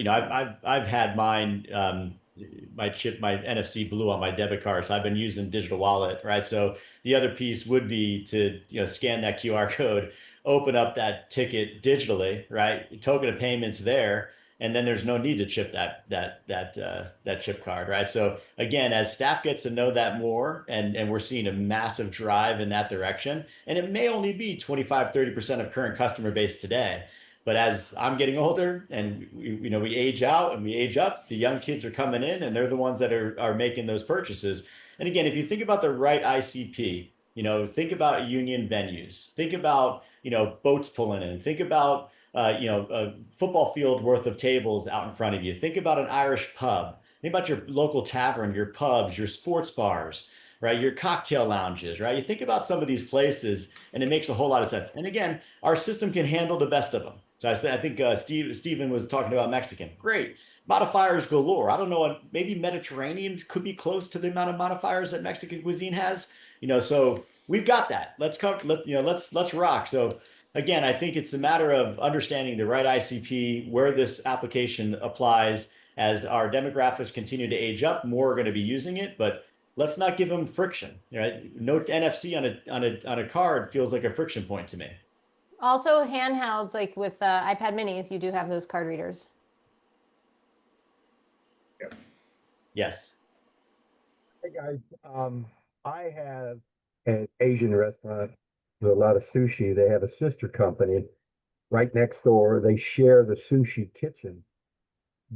I've had mine, my chip, my NFC blue on my debit card, so I've been using digital wallet, right? So the other piece would be to scan that QR code, open up that ticket digitally, right? Token of payments there, and then there's no need to chip that chip card, right? So again, as staff gets to know that more, and we're seeing a massive drive in that direction, and it may only be 25-30% of current customer base today, but as I'm getting older and we age out and we age up, the young kids are coming in and they're the ones that are making those purchases. And again, if you think about the right ICP, think about union venues, think about boats pulling in, think about a football field worth of tables out in front of you. Think about an Irish pub. Think about your local tavern, your pubs, your sports bars, right? Your cocktail lounges, right? You think about some of these places, and it makes a whole lot of sense. And again, our system can handle the best of them. So I think Stephen was talking about Mexican. Great. Modifiers galore. I don't know, maybe Mediterranean could be close to the amount of modifiers that Mexican cuisine has. So we've got that. Let's let's rock. So again, I think it's a matter of understanding the right ICP, where this application applies. As our demographics continue to age up, more are going to be using it, but let's not give them friction. Right? No NFC on a card feels like a friction point to me. Also, handhelds, like with iPad minis, you do have those card readers. Yes. Hey guys, I have an Asian restaurant with a lot of sushi. They have a sister company right next door. They share the sushi kitchen.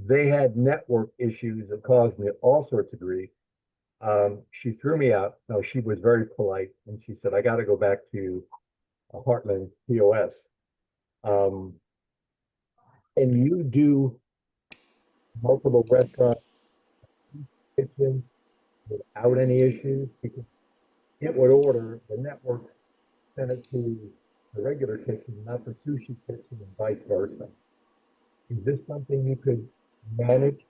They had network issues that caused me all sorts of grief. She threw me out. No, she was very polite, and she said, "I got to go back to Heartland POS." Um, and you do multiple restaurant kitchens without any issues? Because it would order the network, send it to the regular kitchen, not the sushi kitchen, and vice versa. Is this something you could manage?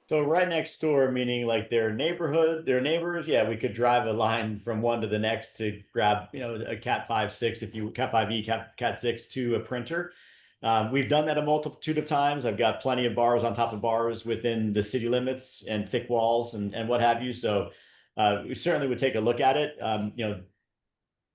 So right next door, meaning like their neighbors, yeah, we could drive a line from one to the next to grab, a Cat 5.6, Cat 5e, Cat 6 to a printer. We've done that a multitude of times. I've got plenty of bars on top of bars within the city limits and thick walls and what have you. So we certainly would take a look at it.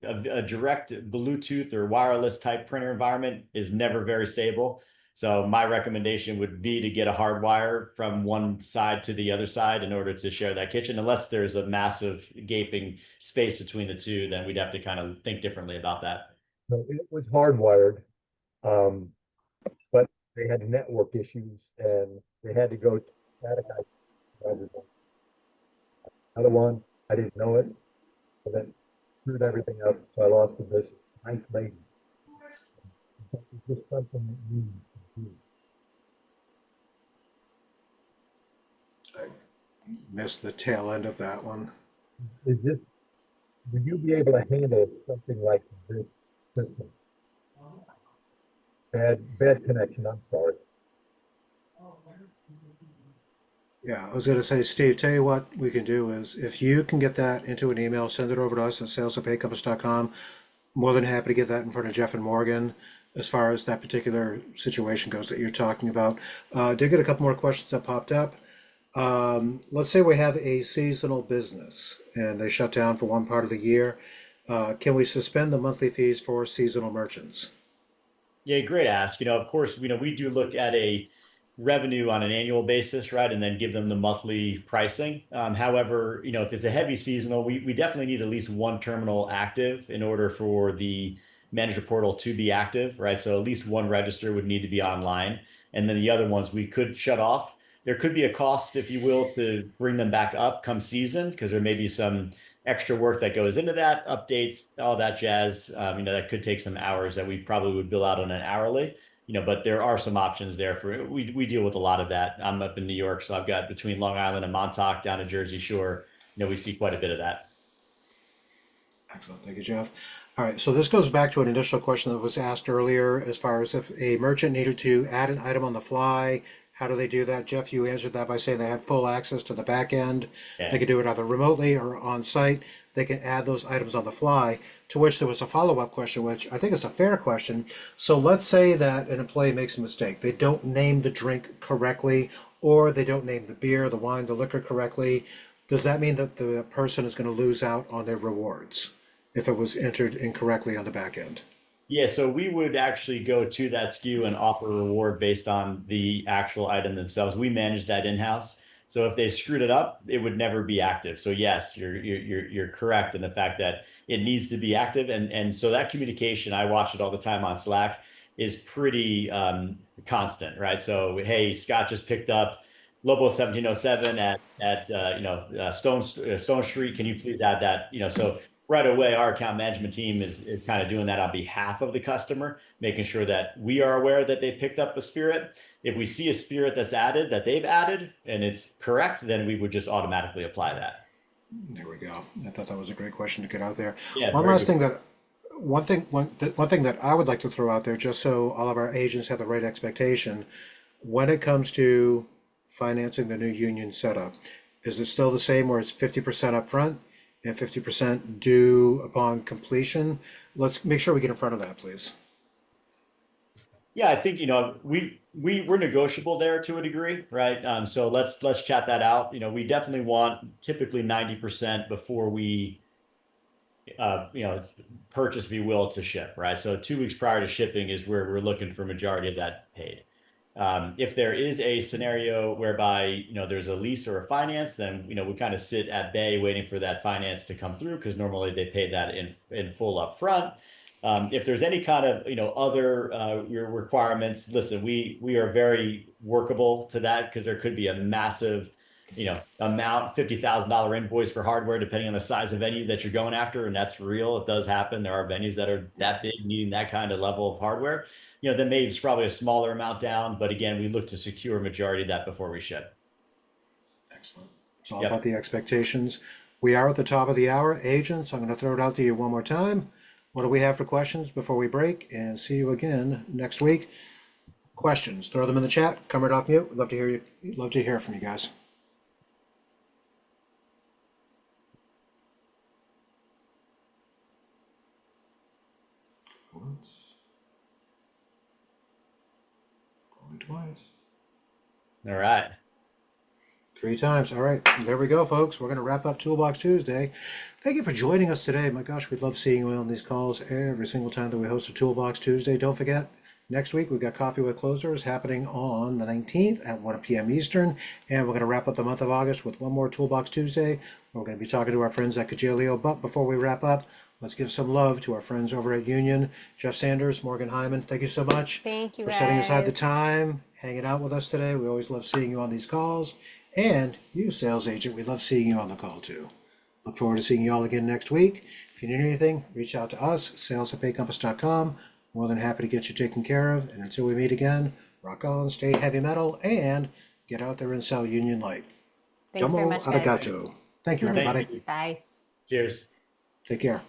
A direct Bluetooth or wireless type printer environment is never very stable. So my recommendation would be to get a hard wire from one side to the other side in order to share that kitchen. Unless there's a massive gaping space between the two, then we'd have to kind of think differently about that. No, it was hardwired, but they had network issues and they had to go to static IP. Another one, I didn't know it, but then screwed everything up, so I lost the business. Nice lady. It's just something that you need to do. Missed the tail end of that one. Is this, would you be able to handle something like this system? Bad connection, I'm sorry. Yeah, I was going to say, Steve, tell you what we can do is if you can get that into an email, send it over to us at sales@paycompass.com. More than happy to get that in front of Jeff and Morgan as far as that particular situation goes that you're talking about. Did get a couple more questions that popped up. Let's say we have a seasonal business and they shut down for one part of the year. Can we suspend the monthly fees for seasonal merchants? Yeah, great ask. Of course, we do look at a revenue on an annual basis, right? And then give them the monthly pricing. However, if it's a heavy seasonal, we definitely need at least one terminal active in order for the manager portal to be active, right? So at least one register would need to be online. And then the other ones we could shut off. There could be a cost, if you will, to bring them back up come season, because there may be some extra work that goes into that, updates, all that jazz. That could take some hours that we probably would bill out on an hourly. But there are some options there for we deal with a lot of that. I'm up in New York, so I've got between Long Island and Montauk down to Jersey Shore. We see quite a bit of that. Excellent. Thank you, Jeff. All right. So this goes back to an initial question that was asked earlier as far as if a merchant needed to add an item on the fly, How do they do that? Jeff, you answered that by saying they have full access to the back end. Yeah. They can do it either remotely or on site. They can add those items on the fly, to which there was a follow-up question, which I think is a fair question. So let's say that an employee makes a mistake. They don't name the drink correctly, or they don't name the beer, the wine, the liquor correctly. Does that mean that the person is going to lose out on their rewards if it was entered incorrectly on the back end? Yeah, so we would actually go to that SKU and offer a reward based on the actual item themselves. We manage that in-house. So if they screwed it up, it would never be active. So yes, you're correct in the fact that it needs to be active. And so that communication, I watch it all the time on Slack, is pretty constant, right? So hey, Scott just picked up Lobo 1707 at Stone Street. Can you please add that? So right away, our account management team is kind of doing that on behalf of the customer, making sure that we are aware that they picked up a spirit. If we see a spirit that's added, that they've added, and it's correct, then we would just automatically apply that. There we go. I thought that was a great question to get out there. Yeah, One very last good. thing that one thing that I would like to throw out there, just so all of our agents have the right expectation, when it comes to financing the new union setup, is it still the same where it's 50% upfront and 50% due upon completion? Let's make sure we get in front of that, please. Yeah, I think we're negotiable there to a degree, right? So let's chat that out. We definitely want typically 90% before we purchase, if you will, to ship, right? So 2 weeks prior to shipping is where we're looking for majority of that paid. If there is a scenario whereby there's a lease or a finance, then we kind of sit at bay waiting for that finance to come through, because normally they pay that in full up front. If there's any kind of other requirements, listen, we are very workable to that, because there could be a massive amount, $50,000 invoice for hardware, depending on the size of venue that you're going after. And that's real. It does happen. There are venues that are that big, needing that kind of level of hardware. Then maybe it's probably a smaller amount down. But again, we look to secure a majority of that before we ship. Excellent. It's all about the expectations. We are at the top of the hour. Agents, I'm going to throw it out to you one more time. What do we have for questions before we break? And see you again next week. Questions, throw them in the chat. Come right off mute. We'd love to hear you. Love to hear from you guys. Once. Going twice. All right. 3 times. All right. There we go, folks. We're going to wrap up Toolbox Tuesday. Thank you for joining us today. My gosh, we love seeing you on these calls every single time that we host a Toolbox Tuesday. Don't forget, next week we've got Coffee with Closers happening on the 19th at 1 p.m. Eastern. And we're going to wrap up the month of August with one more Toolbox Tuesday. We're going to be talking to our friends at Cajaleo. But before we wrap up, let's give some love to our friends over at Union. Jeff Sanders, Morgan Hyman, thank you so much Thank you, for setting aside the guys. time, hanging out with us today. We always love seeing you on these calls. And you, sales agent, we love seeing you on the call too. Look forward to seeing you all again next week. If you need anything, reach out to us, sales@paycompass.com. More than happy to get you taken care of. And until we meet again, rock on, stay heavy metal, and get out there and sell Union Lite. Thanks very much, guys. Arigato. Thank you, everybody. Thank you. Bye. Cheers. Take care.